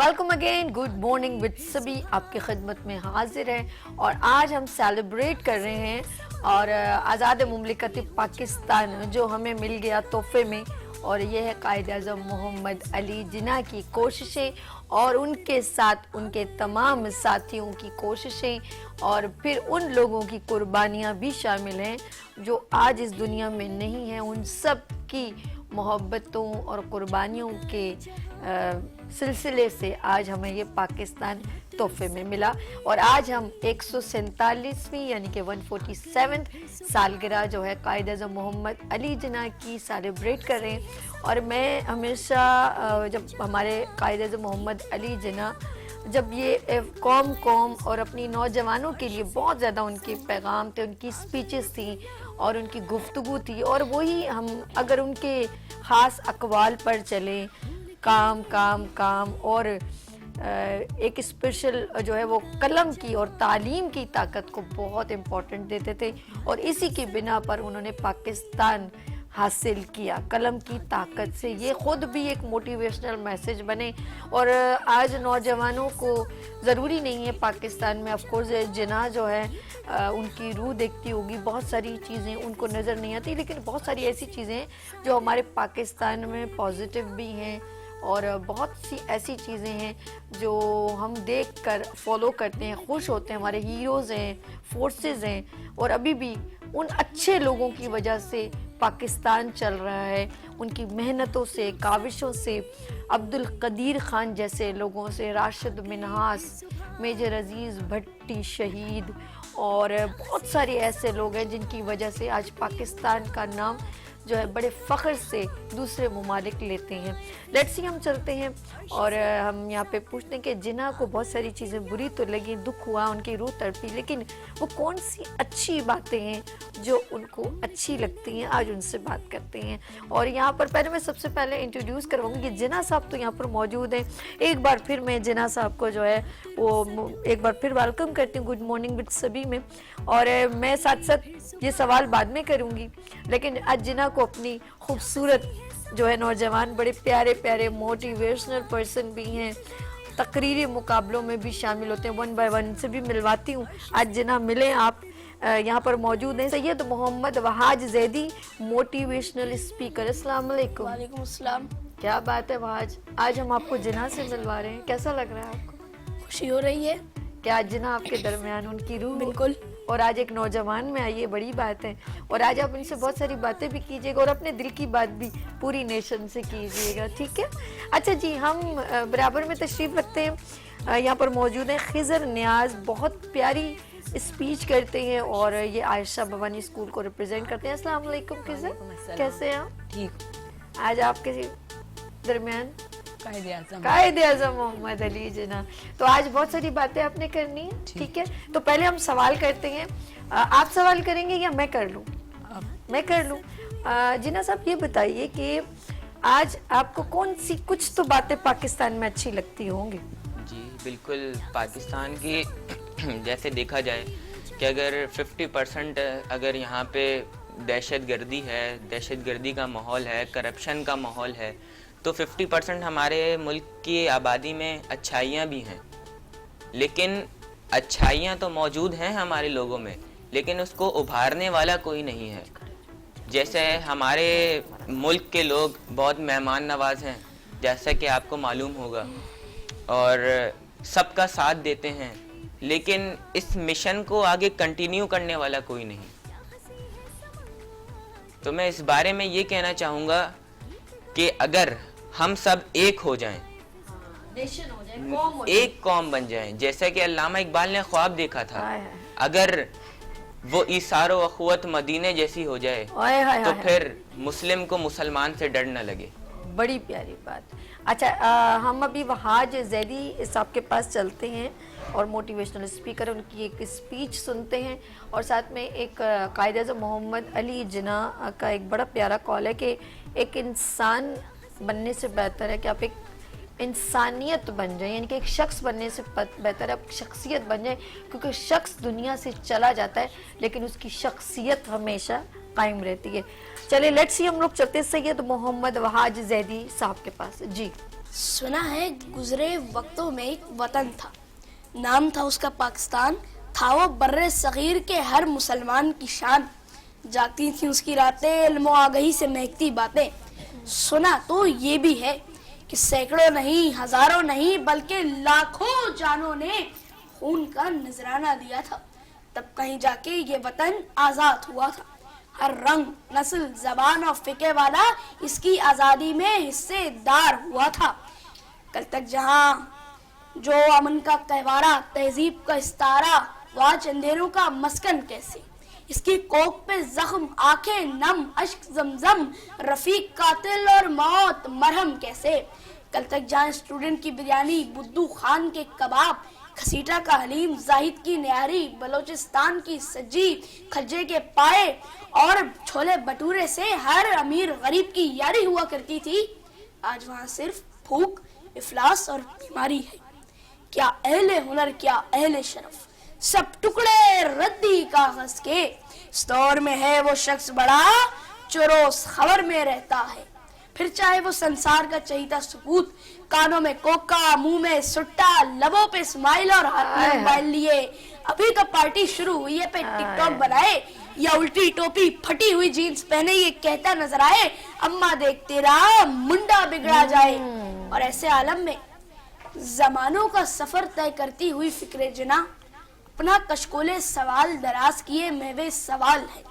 Welcome again, good morning with सभी आपकी खिदमत में हाजिर है। और आज हम सेलिब्रेट कर रहे हैं और आज़ाद मुमलिकत पाकिस्तान जो हमें मिल गया तोहफे में, और ये है कायद-ए-आज़म मोहम्मद अली जिन्ना की कोशिशें और उनके साथ उनके तमाम साथियों की कोशिशें और फिर उन लोगों की कुर्बानियाँ भी शामिल हैं जो आज इस दुनिया में नहीं हैं। उन सब की मोहब्बतों और कुर्बानियों के सिलसिले से आज हमें ये पाकिस्तान तोहफे में मिला। और आज हम 147वीं यानी कि 147th सालगिरह जो है कायद-ए-आज़म मोहम्मद अली जिन्ना की सेलिब्रेट कर रहे हैं। और मैं हमेशा जब हमारे कायद-ए-आज़म मोहम्मद अली जिन्ना जब ये कौम और अपनी नौजवानों के लिए बहुत ज़्यादा उनके पैगाम थे, उनकी स्पीचेस थी और उनकी गुफ्तगू थी, और वही हम अगर उनके ख़ास अक़वाल पर चलें, काम काम काम और एक स्पेशल जो है वो कलम की और तालीम की ताकत को बहुत इम्पोर्टेंट देते थे। और इसी की बिना पर उन्होंने पाकिस्तान हासिल किया कलम की ताकत से। ये ख़ुद भी एक मोटिवेशनल मैसेज बने। और आज नौजवानों को ज़रूरी नहीं है पाकिस्तान में, ऑफ कोर्स जिन्ना जो है उनकी रूह देखती होगी, बहुत सारी चीज़ें उनको नज़र नहीं आती, लेकिन बहुत सारी ऐसी चीज़ें हैं जो हमारे पाकिस्तान में पॉजिटिव भी हैं और बहुत सी ऐसी चीज़ें हैं जो हम देख कर फॉलो करते हैं, खुश होते हैं। हमारे हीरोज़ हैं, फोर्सेस हैं, और अभी भी उन अच्छे लोगों की वजह से पाकिस्तान चल रहा है, उनकी मेहनतों से, काविशों से, अब्दुल कदीर खान जैसे लोगों से, राशिद मिन्हास, मेजर अजीज़ भट्टी शहीद, और बहुत सारे ऐसे लोग हैं जिनकी वजह से आज पाकिस्तान का नाम जो है बड़े फ़ख्र से दूसरे ममालिक लेते हैं। लेट्स सी, हम चलते हैं और हम यहाँ पे पूछते हैं कि जिन्ना को बहुत सारी चीज़ें बुरी तो लगी, दुख हुआ, उनकी रूह तड़पी, लेकिन वो कौन सी अच्छी बातें हैं जो उनको अच्छी लगती हैं, आज उनसे बात करते हैं। और यहाँ पर पहले मैं सबसे पहले इंट्रोड्यूस करवाऊँगी कि जिन्ना साहब तो यहाँ पर मौजूद हैं। एक बार फिर मैं जिन्ना साहब को जो है वो एक बार फिर वेलकम करती हूँ गुड मॉर्निंग विद सभी में। और मैं साथ साथ ये सवाल बाद में करूँगी, लेकिन आज जिन्ना को अपनी खूबसूरत जो है नौजवान, बड़े प्यारे प्यारे मोटिवेशनल पर्सन भी हैं, तकरीरी मुकाबलों में भी शामिल होते हैं, 1 by 1 से भी मिलवाती हूँ। आज जिन्ना मिले, आप यहाँ पर मौजूद हैं सैयद मोहम्मद वहाज ज़ैदी, मोटिवेशनल स्पीकर। अस्सलाम वालेकुम। वालेकुम अस्सलाम। क्या बात है वहाज, आज हम आपको जिन्ना से मिलवा रहे हैं, कैसा लग रहा है आपको? खुशी हो रही है। क्या जिन्ना आपके दरमियान, उनकी रूह बिल्कुल। और आज एक नौजवान में आई है, बड़ी बात है। और आज आप उनसे बहुत सारी बातें भी कीजिएगा और अपने दिल की बात भी पूरी नेशन से कीजिएगा, ठीक है? अच्छा जी, हम बराबर में तशरीफ़ रखते हैं, यहाँ पर मौजूद हैं खिज़र नियाज़, बहुत प्यारी स्पीच करते हैं और ये आयशा भवानी स्कूल को रिप्रेजेंट करते हैं। अस्सलाम वालेकुम खिज़र, कैसे हैं आप? ठीक। आज आपके दरमियान कायद-ए-आज़म कायद-ए-आज़म मोहम्मद अली जिन्ना, तो आज बहुत सारी बातें आपने करनी है, ठीक है? तो पहले हम सवाल करते हैं, आप सवाल करेंगे या मैं कर लूँ? मैं कर लूँ। जिन्ना साहब ये बताइए कि आज आपको कौन सी कुछ तो बातें पाकिस्तान में अच्छी लगती होंगी? जी बिल्कुल, पाकिस्तान की जैसे देखा जाए कि अगर 50% अगर यहाँ पे दहशतगर्दी है, दहशतगर्दी का माहौल है, करप्शन का माहौल है, तो 50% हमारे मुल्क की आबादी में अच्छाइयाँ भी हैं। लेकिन अच्छाइयाँ तो मौजूद हैं हमारे लोगों में, लेकिन उसको उभारने वाला कोई नहीं है। जैसे हमारे मुल्क के लोग बहुत मेहमान नवाज हैं, जैसा कि आपको मालूम होगा, और सबका साथ देते हैं, लेकिन इस मिशन को आगे कंटिन्यू करने वाला कोई नहीं। तो मैं इस बारे में ये कहना चाहूँगा कि अगर हम सब एक हो जाएं, नेशन हो जाए, कौम हो जाए, एक कौम बन जाएं, जैसा कि अल्लामा इकबाल ने ख्वाब देखा था, अगर वो ईसारो अखुवत मदीने जैसी हो जाए तो फिर मुस्लिम को मुसलमान से डर न लगे। बड़ी प्यारी बात। अच्छा, हम अभी वहाज ज़ैदी साहब के पास चलते हैं और मोटिवेशनल स्पीकर, उनकी एक स्पीच सुनते हैं, और साथ में एक कायद-ए-आज़म मोहम्मद अली जिन्ना का एक बड़ा प्यारा कॉल है कि एक इंसान बनने से बेहतर है कि आप एक इंसानियत बन जाए, यानी कि एक शख्स बनने से बेहतर है आप शख्सियत बन जाए, क्योंकि शख्स दुनिया से चला जाता है लेकिन उसकी शख्सियत हमेशा कायम रहती है। चलिए लेट्स सी, हम लोग चलते सैयद मोहम्मद वहाज ज़ैदी साहब के पास। जी सुना है गुजरे वक्तों में एक वतन था, नाम था उसका पाकिस्तान, था वो बर्रे सगीर के हर मुसलमान की शान, जागती थी उसकी रातें, इल्म व आगही से महकती बातें। सुना तो ये भी है कि सैकड़ों नहीं, हजारों नहीं, बल्कि लाखों जानों ने खून का नजराना दिया था, तब कहीं जाके ये वतन आजाद हुआ था। हर रंग, नस्ल, जबान और फिक्र वाला इसकी आजादी में हिस्सेदार हुआ था। कल तक जहां जो अमन का कहवारा, तहजीब का इस्तारा, वाज अंधेरों का मस्कन कैसे, इसकी कोख पे जख्म, आंखें नम, अश्क जमजम, रफीक कातिल और मौत मरहम कैसे। कल तक जहां स्टूडेंट की बिरयानी, बुद्धू खान के कबाब, खसीटा का हलीम, जाहिद की न्यारी, बलोचिस्तान की सज्जी, खज्जे के पाए और छोले भटूरे से हर अमीर गरीब की यारी हुआ करती थी, आज वहां सिर्फ भूख, इफलास और बीमारी है। क्या अहले हुनर, क्या अहले शरफ, सब टुकड़े रद्दी कागज के। इस दौर में है वो शख्स बड़ा जो रोज खबर में रहता है, फिर चाहे वो संसार का चहीता सुकूत, कानों में कोका, मुंह में सुट्टा, लबों पे स्माइल और हाथ में मोबाइल लिए अभी तो पार्टी शुरू हुई है पे टिकटॉक बनाए, या उल्टी टोपी फटी हुई जीन्स पहने ये कहता नजर आए, अम्मा देख तेरा मुंडा बिगड़ा जाए। और ऐसे आलम में जमानों का सफर तय करती हुई फिक्रे जिना अपना कशकोले सवाल दराज किए महवे सवाल है।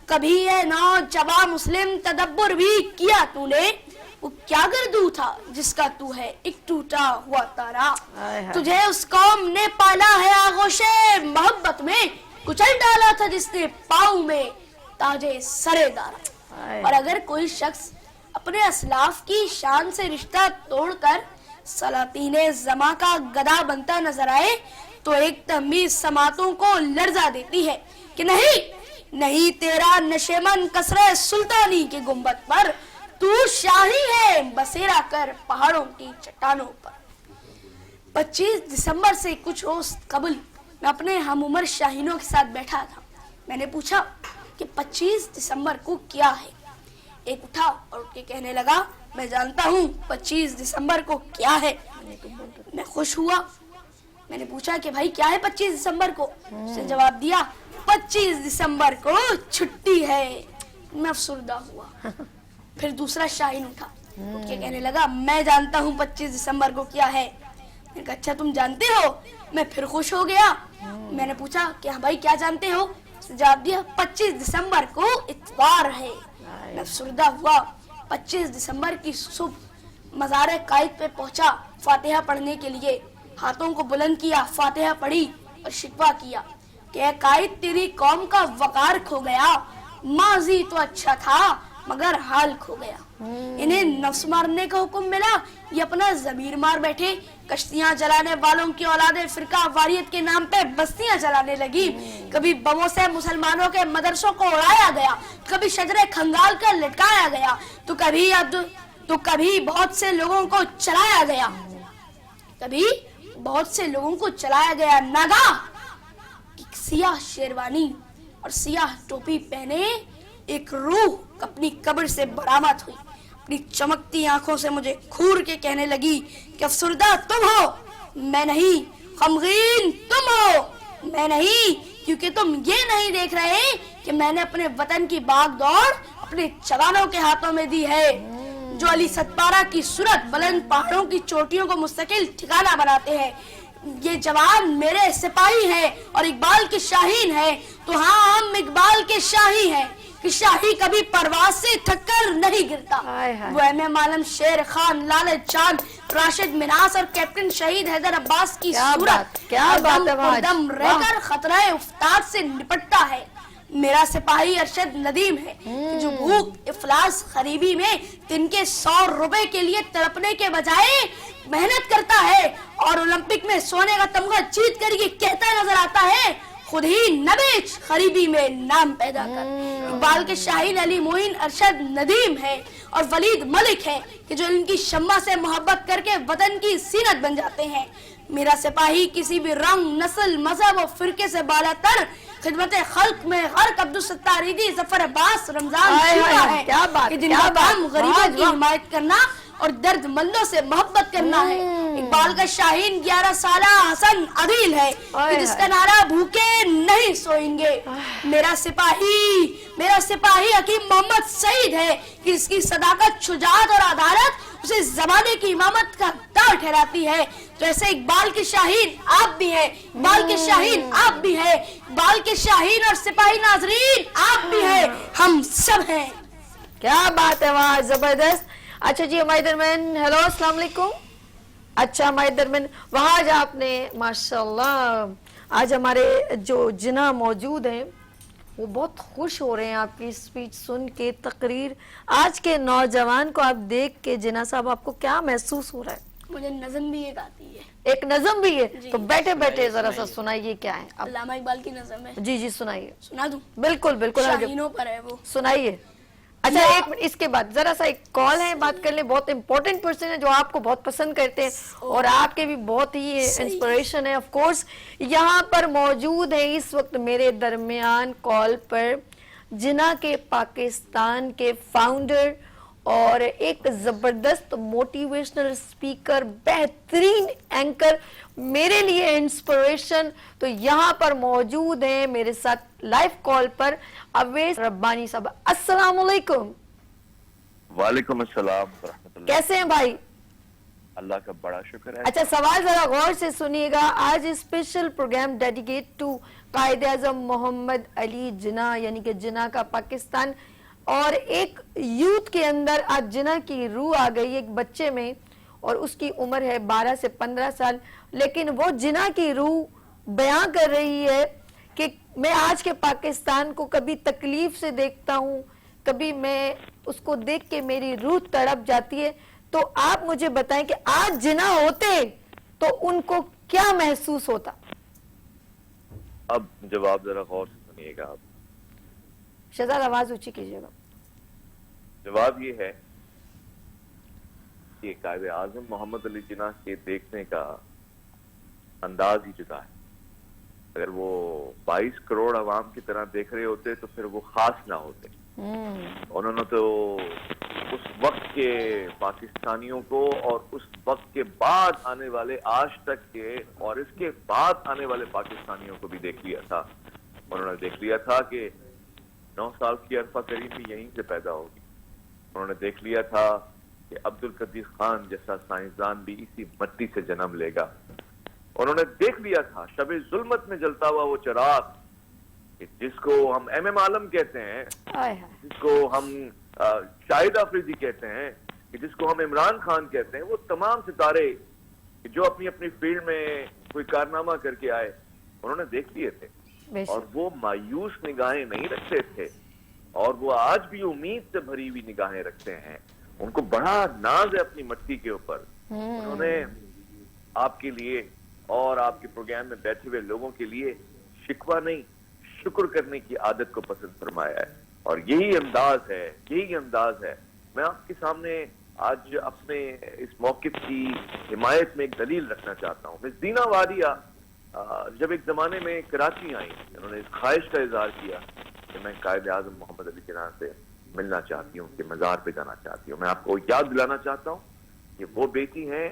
कभी ये नौजवान मुस्लिम तदब्बुर भी किया तूने, वो क्या गर्दू था जिसका तू है एक टूटा हुआ तारा। तुझे उस कौम ने पाला है आगोशे मोहब्बत में, कुचल डाला था जिसने पाँव में ताजे सरेदारा। और अगर कोई शख्स अपने असलाफ की शान से रिश्ता तोड़कर सलातीने जमा का गदा बनता नजर आए, तो एक तमीज समातों को लर्जा देती है कि नहीं तेरा नशेमन कसरे सुल्तानी के गुंबद पर, तू शाही है बसेरा कर पहाड़ों की चट्टानों पर। 25 दिसंबर से कुछ रोज कबल मैं अपने हम उम्र शाहीनों के साथ बैठा था। मैंने पूछा कि 25 दिसंबर को क्या है। एक उठा और उठ के कहने लगा, मैं जानता हूँ 25 दिसंबर को क्या है। मैं खुश हुआ। मैंने पूछा कि भाई क्या है 25 दिसंबर को। उसने जवाब दिया 25 दिसंबर को छुट्टी है। मैं अफसुर्दा हुआ। फिर दूसरा शाहीन उठा, उठ के कहने लगा, मैं जानता हूँ 25 दिसंबर को क्या है। मैंने कहा अच्छा तुम जानते हो। मैं फिर खुश हो गया। मैंने पूछा कि हाँ भाई क्या जानते हो। उसने जवाब दिया 25 दिसंबर को इतवार है। मैं अफसुर्दा हुआ। 25 दिसंबर की सुबह मज़ार कायद पे पहुंचा फातिहा पढ़ने के लिए। हाथों को बुलंद किया, फातिहा पढ़ी और शिकवा किया कि कायद तेरी कौम का वकार खो गया, माजी तो अच्छा था मगर हाल खो गया। इन्हें नफ्स मारने का हुक्म मिला, ये अपना जमीर मार बैठे। कश्तियां जलाने वालों की औलादे फिरका वारियत के नाम पे बस्तियां जलाने लगी। कभी बमों से मुसलमानों के मदरसों को उड़ाया गया, कभी शजरे खंगाल कर लटकाया गया, तो कभी बहुत से लोगों को चलाया गया। नागा सियाह शेरवानी और सियाह टोपी पहने एक रूह अपनी कब्र से बरामद हुई। अपनी चमकती आंखों से मुझे घूर के कहने लगी कि अफसुर्दा तुम हो, मैं नहीं। गमगीन तुम हो, मैं नहीं। क्योंकि तुम ये नहीं देख रहे कि मैंने अपने वतन की भाग दौड़ अपने जवानों के हाथों में दी है, जो अली सतपारा की सूरत बुलंद पहाड़ों की चोटियों को मुस्तकिल ठिकाना बनाते हैं। ये जवान मेरे सिपाही हैं और इकबाल के शाहीन हैं। तो हाँ, हम इकबाल के शाही हैं कि शाही कभी परवाज से थककर नहीं गिरता। वो एम आलम, शेर खान, लालच चांद, राशिद मिनास और कैप्टन शहीद हैदर अब्बास की सूरत दम रहकर खतरा उफ्ताद से निपटता है। मेरा सिपाही अरशद नदीम है जो भूख, इफलास, गरीबी में दिन के 100 रुपए के लिए तड़पने के बजाय मेहनत करता है और ओलंपिक में सोने का तमगा जीत कर ये कहता नजर आता है, खुद ही न बेच, गरीबी में नाम पैदा कर। इकबाल के शाहीन अली मोइन अरशद नदीम है और वलीद मलिक है कि जो इनकी शम्मा से मोहब्बत करके वतन की सीनत बन जाते हैं। मेरा सिपाही किसी भी रंग, नस्ल, मजहब और फिरके से बालातर खिदमत खल्क में गर्क अब्दुल सत्तार ईदी, जफर अब्बास, रमजान है कि जिनका काम गरीबों की हिमायत करना اور درد مندوں سے محبت کرنا ہے. اقبال کا شاہین 11 سالہ حسن عدیل ہے کہ جس کا نعرہ بھوکے نہیں سوئیں گے. میرا سپاہی حکیم محمد سعید ہے کہ اس کی صداقت، شجاعت اور عدالت اسے زمانے کی امامت کا دار ٹھہراتی ہے. تو ایسے اقبال کے شاہین آپ بھی ہیں، اقبال کے شاہین آپ بھی ہیں، اقبال کے شاہین اور سپاہی ناظرین آپ بھی ہیں، ہم سب ہیں. کیا بات ہے، واہ زبردست. اچھا جی ہمارے درمیان، ہیلو السلام علیکم. اچھا ہمارے درمیان وہاں آج آپ نے ماشاءاللہ، آج ہمارے جو جناح موجود ہیں وہ بہت خوش ہو رہے ہیں آپ کی اسپیچ سن کے. تقریر آج کے نوجوان کو آپ دیکھ کے جناح صاحب آپ کو کیا محسوس ہو رہا ہے؟ مجھے نظم بھی ایک آتی ہے. ایک نظم بھی ہے؟ تو بیٹھے بیٹھے ذرا سا سنائیے کیا ہے. علامہ اقبال کی نظم ہے. جی سنائیے. سنا دوں؟ بالکل بالکل شاہینوں پر ہے وہ. سنائیے. اچھا ایک منٹ، اس کے بعد ذرا سا ایک کال ہے، بات کر لیں. بہت امپورٹنٹ پرسن ہے جو آپ کو بہت پسند کرتے ہیں اور آپ کے بھی بہت ہی انسپریشن ہے. آف کورس یہاں پر موجود ہے اس وقت میرے درمیان کال پر جناح کے پاکستان کے فاؤنڈر اور ایک زبردست موٹیویشنل اسپیکر، بہترین اینکر، میرے لیے انسپریشن. تو یہاں پر موجود ہیں میرے ساتھ لائیو کال پر اویس ربانی صاحب. السلام علیکم. وعلیکم السلام ورحمۃ اللہ. کیسے ہیں بھائی؟ اللہ کا بڑا شکر ہے. اچھا سوال ذرا غور سے سنیے گا. آج special program dedicate to Quaid Azam محمد علی جناح، یعنی کہ جناح کا پاکستان. اور ایک یوتھ کے اندر آج جناح کی روح آ گئی ایک بچے میں، اور اس کی عمر ہے 12 سے 15 سال، لیکن وہ جناح کی روح بیان کر رہی ہے کہ میں آج کے پاکستان کو کبھی تکلیف سے دیکھتا ہوں، کبھی میں اس کو دیکھ کے میری روح تڑپ جاتی ہے. تو آپ مجھے بتائیں کہ آج جناح ہوتے تو ان کو کیا محسوس ہوتا؟ اب جواب ذرا غور سے سنیے گا. آپ شہزاد آواز اونچی کیجیے گا. جواب یہ ہے کہ قائد اعظم محمد علی جناح کے دیکھنے کا انداز ہی جدا ہے. اگر وہ 22 کروڑ عوام کی طرح دیکھ رہے ہوتے تو پھر وہ خاص نہ ہوتے. انہوں نے تو اس وقت کے پاکستانیوں کو اور اس وقت کے بعد آنے والے آج تک کے اور اس کے بعد آنے والے پاکستانیوں کو بھی دیکھ لیا تھا. انہوں نے دیکھ لیا تھا کہ 9 سال کی عرفہ کریم بھی یہیں سے پیدا ہوگی. انہوں نے دیکھ لیا تھا کہ عبدالقدیر خان جیسا سائنسدان بھی اسی مٹی سے جنم لے گا. انہوں نے دیکھ لیا تھا شب ظلمت میں جلتا ہوا وہ چراغ جس کو ہم ایم عالم کہتے ہیں، جس کو ہم شاہد آفریدی کہتے ہیں، جس کو ہم عمران خان کہتے ہیں، وہ تمام ستارے جو اپنی اپنی فیلڈ میں کوئی کارنامہ کر کے آئے انہوں نے دیکھ لیے تھے. اور وہ مایوس نگاہیں نہیں رکھتے تھے، اور وہ آج بھی امید سے بھری ہوئی نگاہیں رکھتے ہیں. ان کو بڑا ناز ہے اپنی مٹی کے اوپر. انہوں نے آپ کے لیے اور آپ کے پروگرام میں بیٹھے ہوئے لوگوں کے لیے شکوہ نہیں، شکر کرنے کی عادت کو پسند فرمایا ہے. اور یہی انداز ہے. میں آپ کے سامنے آج اپنے اس موقف کی حمایت میں ایک دلیل رکھنا چاہتا ہوں. مس دینا واریہ جب ایک زمانے میں کراچی آئی، انہوں نے اس خواہش کا اظہار کیا کہ میں قائد اعظم محمد علی جناح سے ملنا چاہتی ہوں، کہ مزار پہ جانا چاہتی ہوں. میں آپ کو یاد دلانا چاہتا ہوں کہ وہ بیٹی ہیں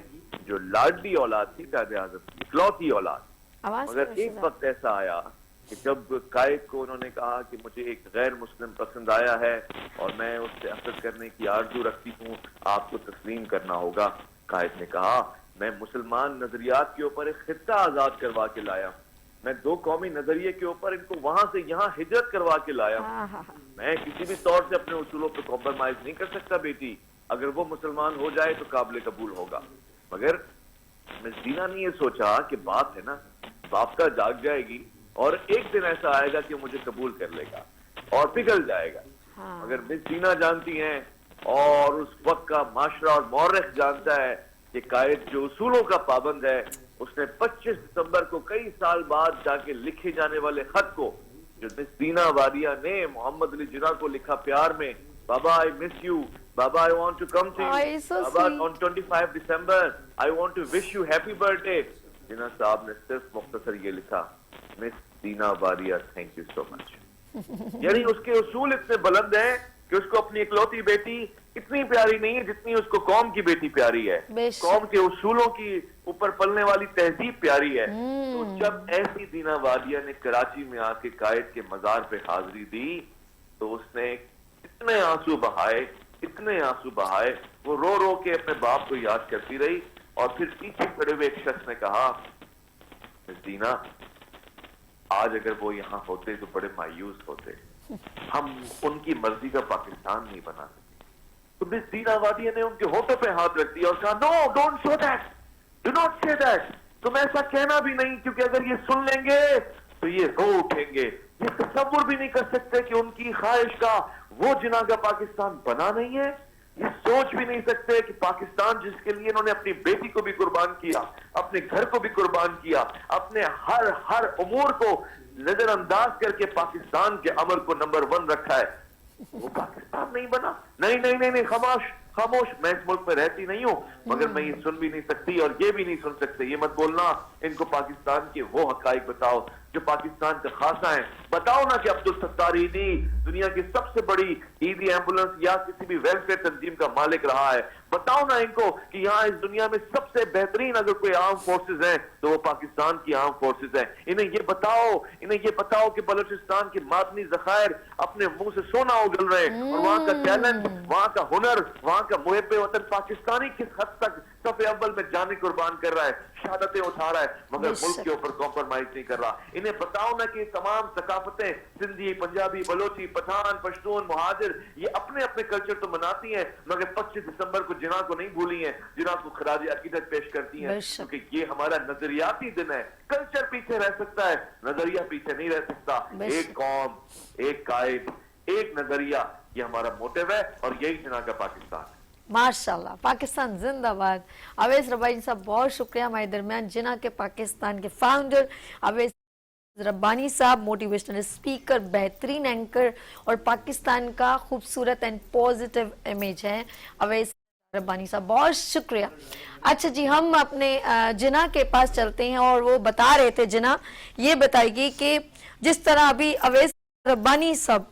جو لاڈلی اولاد تھی قائد اعظم کی، اکلوتی اولاد. مگر ایک وقت ایسا آیا کہ جب قائد کو انہوں نے کہا کہ مجھے ایک غیر مسلم پسند آیا ہے اور میں اس سے عقد کرنے کی آرزو رکھتی ہوں، آپ کو تسلیم کرنا ہوگا. قائد نے کہا میں مسلمان نظریات کے اوپر ایک خطہ آزاد کروا کے لایا ہوں، میں 2 قومی نظریے کے اوپر ان کو وہاں سے یہاں ہجرت کروا کے لایا ہوں. میں کسی بھی طور سے اپنے اصولوں پہ کمپرمائز نہیں کر سکتا بیٹی. اگر وہ مسلمان ہو جائے تو قابل قبول ہوگا. مگر مس دینا نے یہ سوچا کہ باپ ہے نا، باپ کا جاگ جائے گی اور ایک دن ایسا آئے گا کہ مجھے قبول کر لے گا اور پگھل جائے گا. مگر مس دینا جانتی ہیں اور اس وقت کا معاشرہ اور مورخ جانتا ہے کہ قائد جو اصولوں کا پابند ہے، اس نے 25 دسمبر کو کئی سال بعد جا کے لکھے جانے والے خط کو جو مس دینا واریہ نے محمد علی جناح کو لکھا پیار میں، بابا I miss you, بابا I want to come to you, بابا on 25 December I want to wish you happy birthday. جناح صاحب نے صرف مختصر یہ لکھا مس دینا واریہ thank you so much. یعنی اس کے اصول اتنے بلند ہیں कि उसको अपनी इकलौती बेटी इतनी प्यारी नहीं है जितनी उसको कौम की बेटी प्यारी है, बेशक। कौम के उसूलों की ऊपर पलने वाली तहजीब प्यारी है। तो जब ऐसी दीना वादिया ने कराची में आके कायद के मजार पे हाजिरी दी तो उसने इतने आंसू बहाए, वो रो रो के अपने बाप को याद करती रही। और फिर पीछे खड़े हुए एक शख्स ने कहा, मिस दीना, आज अगर वो यहाँ होते तो बड़े मायूस होते, हम उनकी मर्जी का पाकिस्तान नहीं बना सकते। तो मिस दीना वादिया ने उनके होठों पे हाथ रख दिया और कहा, no, don't show that, do not say that, तुम ऐसा कहना भी नहीं, क्योंकि अगर ये सुन लेंगे तो ये रो उठेंगे, ये तसव्वुर भी नहीं कर सकते कि उनकी ख्वाहिश का वो जिना का पाकिस्तान बना नहीं है, ये सोच भी नहीं सकते कि पाकिस्तान जिसके लिए इन्होंने अपनी बेटी को भी कुर्बान किया, अपने घर को भी कुर्बान किया, अपने हर उमूर को नजरअंदाज करके पाकिस्तान के अमर को नंबर 1 रखा है, वो पाकिस्तान नहीं बना। नहीं, खामोश, मैं इस मुल्क में रहती नहीं हूं, मगर मैं ये सुन भी नहीं सकती और ये भी नहीं सुन सकते। ये मत बोलना, इनको पाकिस्तान के वो हकाइक बताओ जो पाकिस्तान का खासा है। बताओ ना कि अब्दुल सत्तार ईदी दुनिया की सबसे बड़ी ईदी एम्बुलेंस या किसी भी वेलफेयर तंजीम का मालिक रहा है। बताओ ना इनको कि यहाँ इस दुनिया में सबसे बेहतरीन अगर कोई आर्म फोर्सेज हैं तो वो पाकिस्तान की आर्म फोर्सेज हैं। इन्हें ये बताओ कि बलूचिस्तान के मादनी ज़खायर अपने मुंह से सोना उगल रहे हैं और वहाँ का टैलेंट, वहाँ का हुनर, वहाँ का मुहिब्बे वतन पाकिस्तानी किस हद तक सफ़े अव्वल में जाने कुर्बान कर रहा है, शहादतें उठा रहा है, मगर मुल्क के ऊपर कॉम्प्रोमाइज नहीं कर रहा। इन्हें बताओ ना कि तमाम सकाफतें, सिंधी, पंजाबी, बलोची, पठान, पश्तून, मुहाजिर, ये अपने अपने कल्चर तो मनाती हैं, मगर 25 दिसंबर को जिना को नहीं भूली हैं, जिना को खराज अकीदत पेश करती हैं, क्योंकि ये हमारा नजरियाती दिन है। कल्चर पीछे रह सकता है, नजरिया पीछे नहीं रह सकता। एक कौम, एक कायद, एक नजरिया, ये हमारा मोटिव है और यही जिना का पाकिस्तान है। माशाल्लाह, पाकिस्तान जिंदाबाद। अवैस रब्बानी साहब, बहुत शुक्रिया। हमारे दरमियान जिना के पाकिस्तान के फाउंडर अवैस रब्बानी साहब, मोटिवेशनल स्पीकर, बेहतरीन एंकर और पाकिस्तान का खूबसूरत एंड पॉजिटिव इमेज है अवैस रब्बानी साहब, बहुत शुक्रिया। अच्छा जी, हम अपने जिना के पास चलते हैं और वो बता रहे थे, जिना ये बताएगी कि जिस तरह अभी अवैस रब्बानी साहब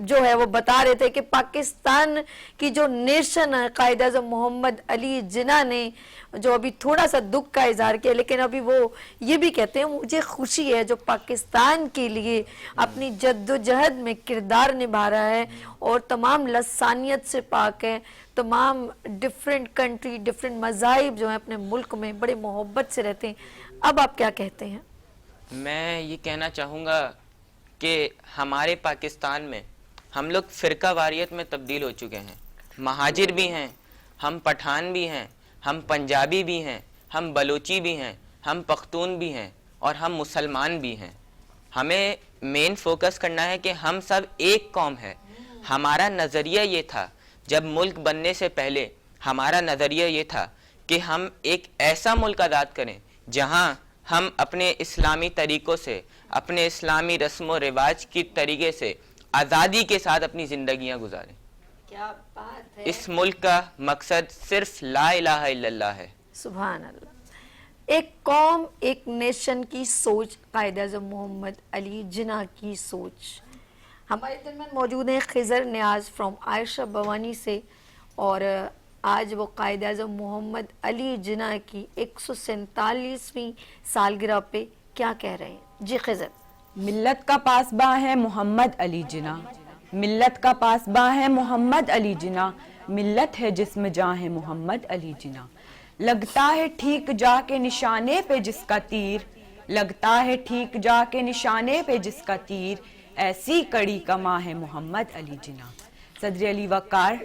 जो है वो बता रहे थे कि पाकिस्तान की जो नेशन है, कायद आज़म मोहम्मद अली जिना ने जो अभी थोड़ा सा दुख का इजहार किया, लेकिन अभी वो ये भी कहते हैं मुझे खुशी है जो पाकिस्तान के लिए अपनी जद्दोजहद में किरदार निभा रहा है और तमाम लसानियत से पाक है, तमाम डिफरेंट कंट्री, डिफरेंट मज़ाहिब जो हैं अपने मुल्क में बड़े मोहब्बत से रहते हैं। अब आप क्या कहते हैं? मैं ये कहना चाहूँगा कि हमारे पाकिस्तान में हम लोग फ़िरका वारियत में तब्दील हो चुके हैं। महाजिर भी हैं, हम पठान भी हैं, हम पंजाबी भी हैं, हम बलोची भी हैं, हम पख्तून भी हैं और हम मुसलमान भी हैं। हमें मेन फोकस करना है कि हम सब एक कौम है। हमारा नज़रिया ये था, जब मुल्क बनने से पहले हमारा नज़रिया ये था कि हम एक ऐसा मुल्क आज़ाद करें जहाँ हम अपने इस्लामी तरीक़ों से, अपने इस्लामी रस्म व रिवाज की तरीके से आज़ादी के साथ अपनी ज़िंदगियाँ गुजारें। क्या बात है। इस मुल्क का मकसद सिर्फ ला इलाहा इल्लल्लाह है। सुभान अल्लाह। एक कौम, एक नेशन की सोच, कायद आज़म मोहम्मद अली जिना की सोच। हमारे दरमियान मौजूद हैं खिज़र नियाज़ फ्रॉम आयशा भवानी से, और आज वो कायद आज़म मोहम्मद अली जिना की 147वीं सालगिरह पे क्या कह रहे हैं। जी खिज़र। मिल्लत का पासबा है मोहम्मद अली जिना, मिल्लत का पासबा है मोहम्मद अली जिना, मिल्लत है जिस्म जां है मोहम्मद अली जिना। लगता है ठीक जाके निशाने पे जिसका तीर, लगता है ठीक जाके निशाने पे जिसका तीर, ऐसी कड़ी कमा है मोहम्मद अली जिना। सदर अली वक़ार,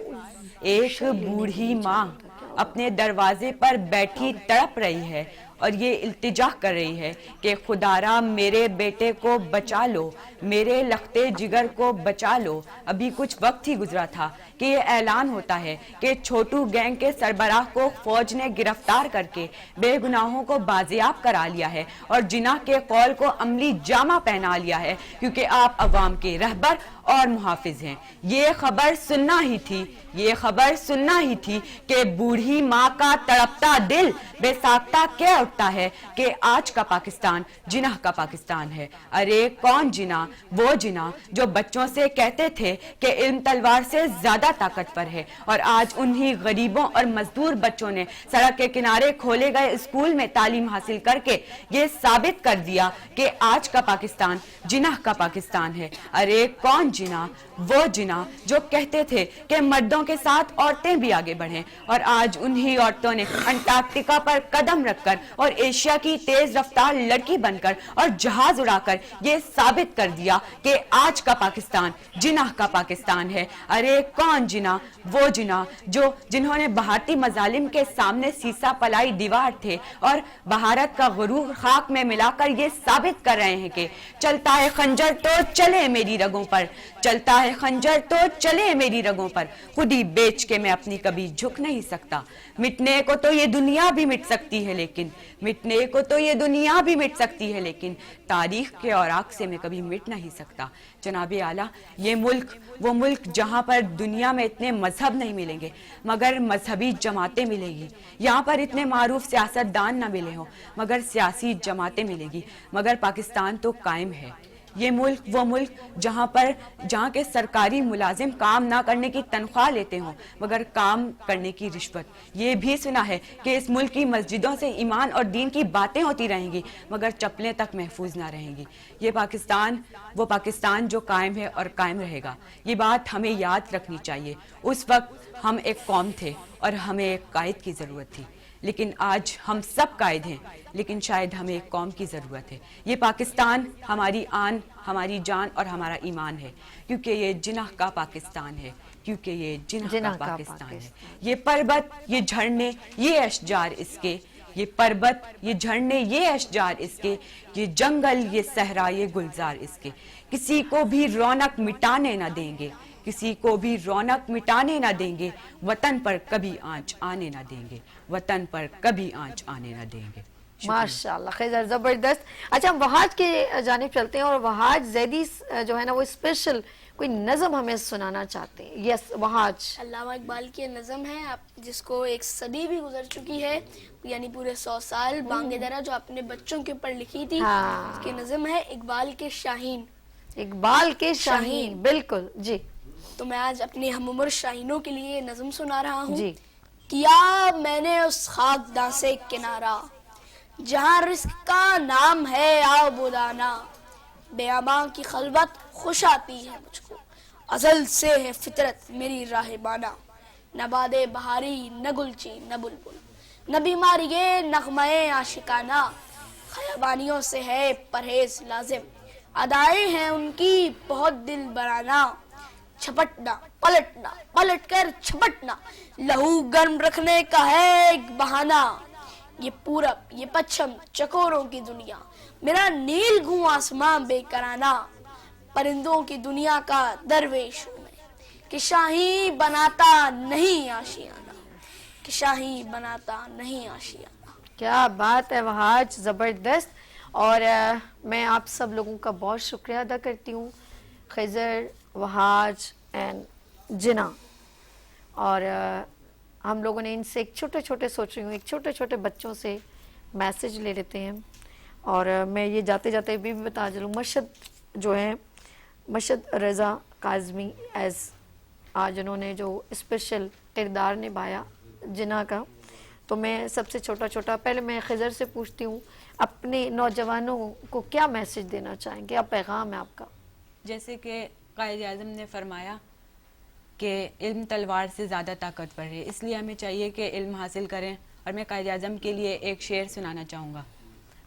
एक बूढ़ी माँ अपने दरवाजे पर बैठी तड़प रही है और ये इल्तिजा कर रही है कि खुदारा मेरे बेटे को बचा लो, मेरे लखते जिगर को बचा लो। अभी कुछ वक्त ही गुजरा था कि ये ऐलान होता है कि छोटू गैंग के सरबराह को फौज ने गिरफ्तार करके बेगुनाहों को बाजियाब करा लिया है और जिना के कौल को अमली जामा पहना लिया है, क्योंकि आप अवाम के रहबर और मुहाफिज हैं। ये खबर सुनना ही थी, ये खबर सुनना ही थी कि बूढ़ी माँ का तड़पता दिल बेसाख्ता क्या उठता है कि आज का पाकिस्तान जिन्ना का पाकिस्तान है। अरे कौन जिन्ना? वो जिन्ना जो बच्चों से कहते थे कि इल्म तलवार से ज्यादा ताकतवर है, और आज उन्हीं गरीबों और मजदूर बच्चों ने सड़क के किनारे खोले गए स्कूल में तालीम हासिल करके ये साबित कर दिया कि आज का पाकिस्तान जिन्ना का पाकिस्तान है। अरे कौन जिन्ना? वो जिन्ना जो कहते थे कि मर्दों के साथ औरतें भी आगे बढ़ें, और आज उन्हीं औरतों ने अंटार्कटिका पर कदम रखकर और एशिया की तेज रफ्तार लड़की बनकर और जहाज उड़ाकर ये साबित कर दिया कि आज का पाकिस्तान जिन्ना का पाकिस्तान है। अरे कौन जिन्ना? वो जिन्ना जिन्होंने भारतीय मजालिम के सामने सीसा पलाई दीवार थे और भारत का गुरूर खाक में मिलाकर ये साबित कर रहे हैं कि चलता है खंजर तो चले मेरी रगों पर, चलता है खंजर तो चले मेरी रगों पर, खुद ही बेच के मैं अपनी कभी झुक नहीं सकता। मिटने को तो ये दुनिया भी मिट सकती है, लेकिन मिटने को तो ये दुनिया भी मिट सकती है, लेकिन तारीख के औराक से मैं कभी मिट नहीं सकता। जनाबे आला, ये मुल्क वो मुल्क जहाँ पर दुनिया में इतने मजहब नहीं मिलेंगे मगर मजहबी जमातें मिलेगी। यहाँ पर इतने मारूफ सियासतदान ना मिले हो मगर सियासी जमातें मिलेगी। मगर पाकिस्तान तो कायम है। ये मुल्क वो मुल्क जहाँ के सरकारी मुलाजिम काम ना करने की तनख्वाह लेते हों मगर काम करने की रिश्वत। ये भी सुना है कि इस मुल्क की मस्जिदों से ईमान और दीन की बातें होती रहेंगी मगर चप्पलें तक महफूज ना रहेंगी। ये पाकिस्तान वो पाकिस्तान जो कायम है और कायम रहेगा। ये बात हमें याद रखनी चाहिए। उस वक्त हम एक कौम थे और हमें एक कायद की ज़रूरत थी, लेकिन आज हम सब कायद हैं, लेकिन शायद हमें एक कौम की ज़रूरत है। ये पाकिस्तान हमारी आन, हमारी जान और हमारा ईमान है, क्योंकि ये जिन्ना का पाकिस्तान है, क्योंकि ये जिन्ना का पाकिस्तान है। ये पर्वत, ये झरने, ये अशजार इसके, ये पर्वत, ये झरने, ये अशजार इसके, ये जंगल, ये सहरा, ये गुलजार इसके। किसी को भी रौनक मिटाने न देंगे, किसी को भी रौनक मिटाने ना देंगे, वतन पर कभी आंच आने ना देंगे, वतन पर कभी आंच आने ना देंगे। माशाल्लाह, खैर जबरदस्त। अच्छा, हम वहाज के जानिब चलते हैं और वहाज जैदी जो है ना वो स्पेशल कोई नज़म हमें सुनाना चाहते हैं। यस वहाज। अल्लामा इकबाल की नज़म है आप जिसको एक सदी भी गुजर चुकी है, यानी पूरे 100 साल बांगे दरा जो अपने बच्चों के ऊपर लिखी थी। हाँ। उसकी नज़म है इकबाल के शाहीन। इकबाल के शाहीन, बिल्कुल जी। तो मैं आज अपने हम उम्र शाहीनों के लिए नज़म सुना रहा हूँ। जी। किया मैंने उस खाकदां से किनारा जहाँ रिस्क का नाम है आबुदाना, बेअमा की खलवत खुश आती है मुझको, अज़ल से है फितरत मेरी राहबाना, न बादे बहारी न गुलची न बुलबुल, न बीमारी नगमे आशिकाना, खयाबानियों से है परहेज लाजिम, अदाएं हैं उनकी बहुत दिल बराना, छपटना पलटना पलट कर छपटना, लहू गर्म रखने का है एक बहाना, ये पूरब ये पश्चिम चकोरों की दुनिया, मेरा नील घूं आसमां बेकराना, परिंदों की दुनिया का दरवेश हूँ मैं, कि शाही बनाता नहीं आशियाना, कि शाही बनाता नहीं आशियाना। क्या बात है वहाज, जबरदस्त। और मैं आप सब लोगों का बहुत शुक्रिया अदा करती हूँ, खिज़र, वहाज एंड जिन्ना। और हम लोगों ने इनसे एक छोटे छोटे सोच रही हूँ, एक छोटे छोटे बच्चों से मैसेज ले लेते हैं। और मैं ये जाते जाते भी बता चलूँ, मशद जो है, मशद रज़ा काज़मी एज आज उन्होंने जो स्पेशल किरदार निभाया जिन्ना का, तो मैं सबसे छोटा छोटा पहले मैं खिज़र से पूछती हूँ, अपने नौजवानों को क्या मैसेज देना चाहेंगे, क्या पैगाम है आपका? जैसे कि कायद आज़म ने फरमाया कि इल्म तलवार से ज़्यादा ताकतवर है, इसलिए हमें चाहिए कि इल्म हासिल करें। और मैं कायद आज़म के लिए एक शेर सुनाना चाहूँगा।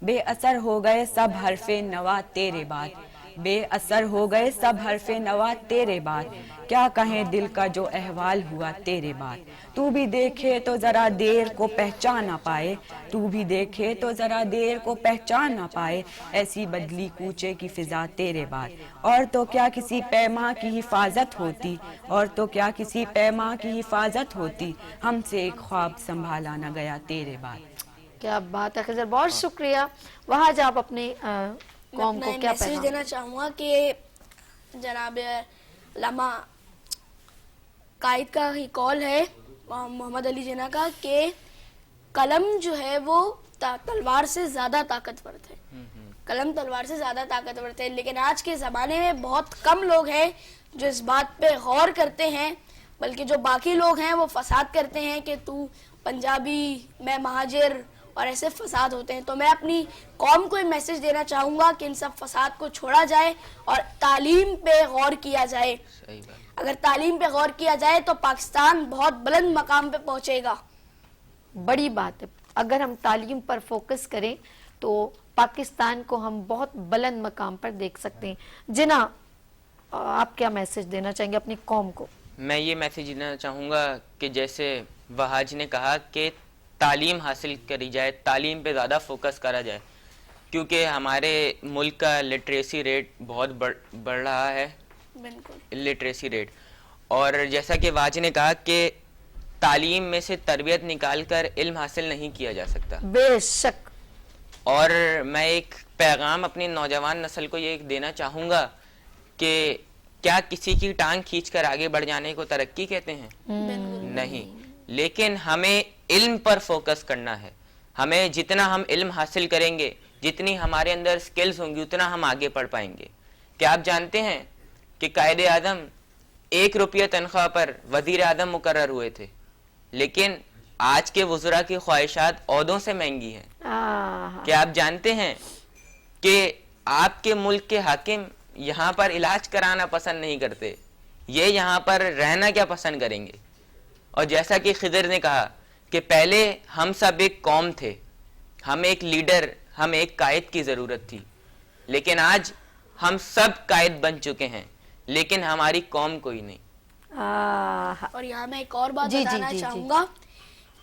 बेअसर हो गए सब हरफे नवा तेरे बाद, बेअसर हो गए सब हरफे नवा तेरे बाद, क्या कहें दिल का जो अहवाल हुआ तेरे बाद, तू भी देखे तो जरा देर को पहचान ना पाए, तू भी देखे तो जरा देर को पहचान ना पाए, ऐसी बदली कूचे की फिजा तेरे बाद, और तो क्या किसी पैमा की हिफाजत होती, और तो क्या किसी पैमा की हिफाजत होती, हमसे एक ख्वाब संभाला न गया तेरे बाद। क्या बात है खिज़र, बहुत शुक्रिया। वहाँ आप अपने कौम को क्या मैसेज देना चाहूँगा कि जनाब अल्लामा कायद का ही कॉल है मोहम्मद अली जिन्ना का कि कलम जो है वो तलवार से ज्यादा ताकतवर थे, कलम तलवार से ज्यादा ताकतवर थे। लेकिन आज के ज़माने में बहुत कम लोग हैं जो इस बात पे गौर करते हैं, बल्कि जो बाकी लोग हैं वो फसाद करते हैं कि तू पंजाबी, मैं महाजिर, और ऐसे फसाद होते हैं। तो मैं अपनी कौम को एक मैसेज देना चाहूँगा कि इन सब फसाद को छोड़ा जाए और तालीम पे गौर किया जाए। सही बात। अगर तालीम पे गौर किया जाए तो पाकिस्तान बहुत बुलंद मकाम पे पहुँचेगा। बड़ी बात है, अगर हम तालीम पर फोकस करें तो पाकिस्तान को हम बहुत बुलंद मकाम पर देख सकते हैं। जिना, आप क्या मैसेज देना चाहेंगे अपनी कौम को? मैं ये मैसेज देना चाहूँगा कि जैसे वहाज ने कहा कि तालीम हासिल करी जाए, तालीम पे ज़्यादा फोकस करा जाए, क्योंकि हमारे मुल्क का लिटरेसी रेट बहुत बढ़ रहा है, बिल्कुल लिटरेसी रेट। और जैसा कि वहाज ने कहा कि तालीम में से तरबियत निकाल कर इल्म हासिल नहीं किया जा सकता। बेशक। और मैं एक पैगाम अपनी नौजवान नस्ल को ये देना चाहूँगा कि क्या किसी की टांग खींचकर आगे बढ़ जाने को तरक्की कहते हैं? नहीं, लेकिन हमें इल्म पर फोकस करना है। हमें जितना हम इल्म हासिल करेंगे, जितनी हमारे अंदर स्किल्स होंगी, उतना हम आगे बढ़ पाएंगे। क्या आप जानते हैं कि कायदे आज़म 1 रुपया तनख्वाह पर वजीर आज़म मुकर्रर हुए थे, लेकिन आज के वज़रा की ख्वाहिशात औहदों से महंगी हैं। क्या आप जानते हैं कि आपके मुल्क के हाकिम यहाँ पर इलाज कराना पसंद नहीं करते, ये यहाँ पर रहना क्या पसंद करेंगे? और जैसा कि खिदर ने कहा कि पहले हम सब एक कौम थे, हम एक लीडर, हम एक कायद की ज़रूरत थी, लेकिन आज हम सब कायद बन चुके हैं, लेकिन हमारी कौम कोई नहीं। और यहाँ मैं एक और बात जी, जी, बताना जी, जी। चाहूँगा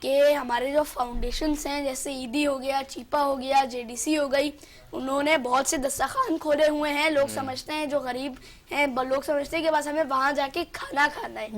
कि हमारे जो फाउंडेशंस हैं, जैसे ईदी हो गया, चीपा हो गया, जेडीसी हो गई, उन्होंने बहुत से दस्तरखान खोले हुए हैं। लोग समझते हैं जो गरीब हैं, लोग समझते हैं कि बस हमें वहाँ जाके खाना खाना है,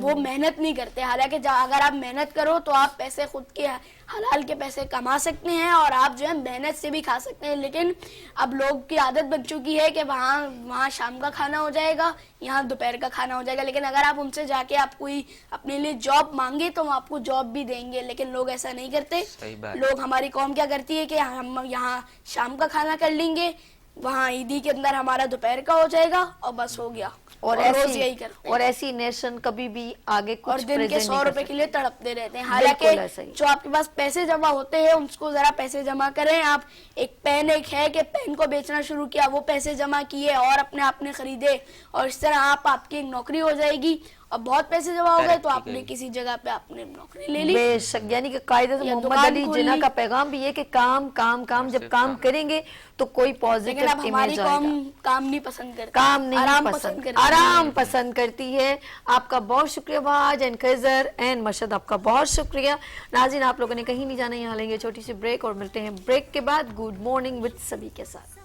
वो मेहनत नहीं करते। हालांकि अगर आप मेहनत करो तो आप पैसे खुद के हलाल के पैसे कमा सकते हैं और आप जो है मेहनत से भी खा सकते हैं। लेकिन अब लोग की आदत बन चुकी है कि वहाँ शाम का खाना हो जाएगा, यहाँ दोपहर का खाना हो जाएगा। लेकिन अगर आप उनसे जाके आप कोई अपने लिए जॉब मांगे तो वो आपको जॉब भी देंगे, लेकिन लोग ऐसा नहीं करते। सही बात। लोग, हमारी कौम क्या करती है कि हम यहाँ शाम का खाना कर लेंगे, वहाँ ईदी के अंदर हमारा दोपहर का हो जाएगा और बस हो गया। और रोज यही करते हैं। और ऐसी नेशन कभी भी आगे कुछ और दिन के present 100 नहीं कर रुपए के लिए तड़पते रहते हैं। बिल्कुल ऐसा ही। हालांकि जो आपके पास पैसे जमा होते हैं उसको जरा पैसे जमा करें। आप एक पेन है कि पेन को बेचना शुरू किया, वो पैसे जमा किए और अपने आप ने खरीदे, और इस तरह आपकी एक नौकरी हो जाएगी। और बहुत पैसे जमा हो गए तो आपने किसी जगह पे आपने नौकरी ले ली। बेशक, यानी कि कायदे या मोहम्मद दुकान अली खोल जिन्ना ली। का पैगाम भी है कि काम काम काम, जब काम करेंगे तो कोई लेकिन पॉजिटिव अब हमारी इमेज कौम आएगा। काम नहीं पसंद करती, काम नहीं आराम पसंद, करती है। आराम पसंद करती है। आपका बहुत शुक्रिया वहाज एंड खैजर एंड मशद, आपका बहुत शुक्रिया। नाज़रीन, आप लोगों ने कहीं नहीं जाना, यहाँ लेंगे छोटी सी ब्रेक और मिलते हैं ब्रेक के बाद गुड मॉर्निंग विद सभी के साथ।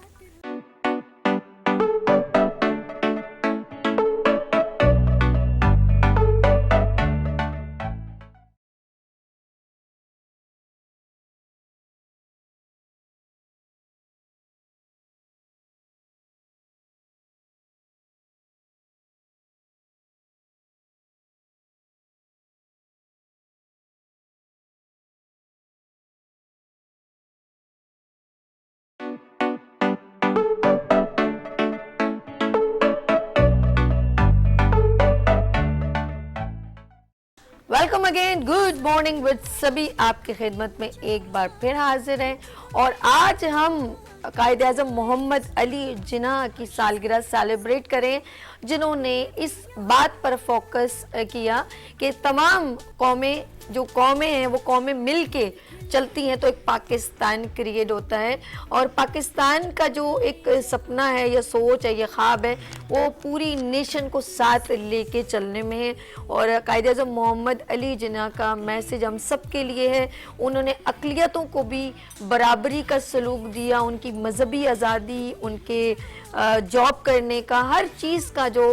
Welcome again, good morning with सभी आपकी खिदमत में एक बार फिर हाजिर हैं। और आज हम कायदे आज़म मोहम्मद अली जिन्ना की सालगिरह सेलिब्रेट करें, जिन्होंने इस बात पर फोकस किया कि तमाम कौमें, जो कौमें हैं वो कौमें मिल के चलती हैं तो एक पाकिस्तान क्रिएट होता है। और पाकिस्तान का जो एक सपना है या सोच है या ख्वाब है, वो पूरी नेशन को साथ लेके चलने में है। और कायदे आज़म मोहम्मद अली जिन्ना का मैसेज हम सब के लिए है। उन्होंने अक़लियतों को भी बराबरी का सलूक दिया, उनकी मजहबी आज़ादी, उनके जॉब करने का, हर चीज़ का जो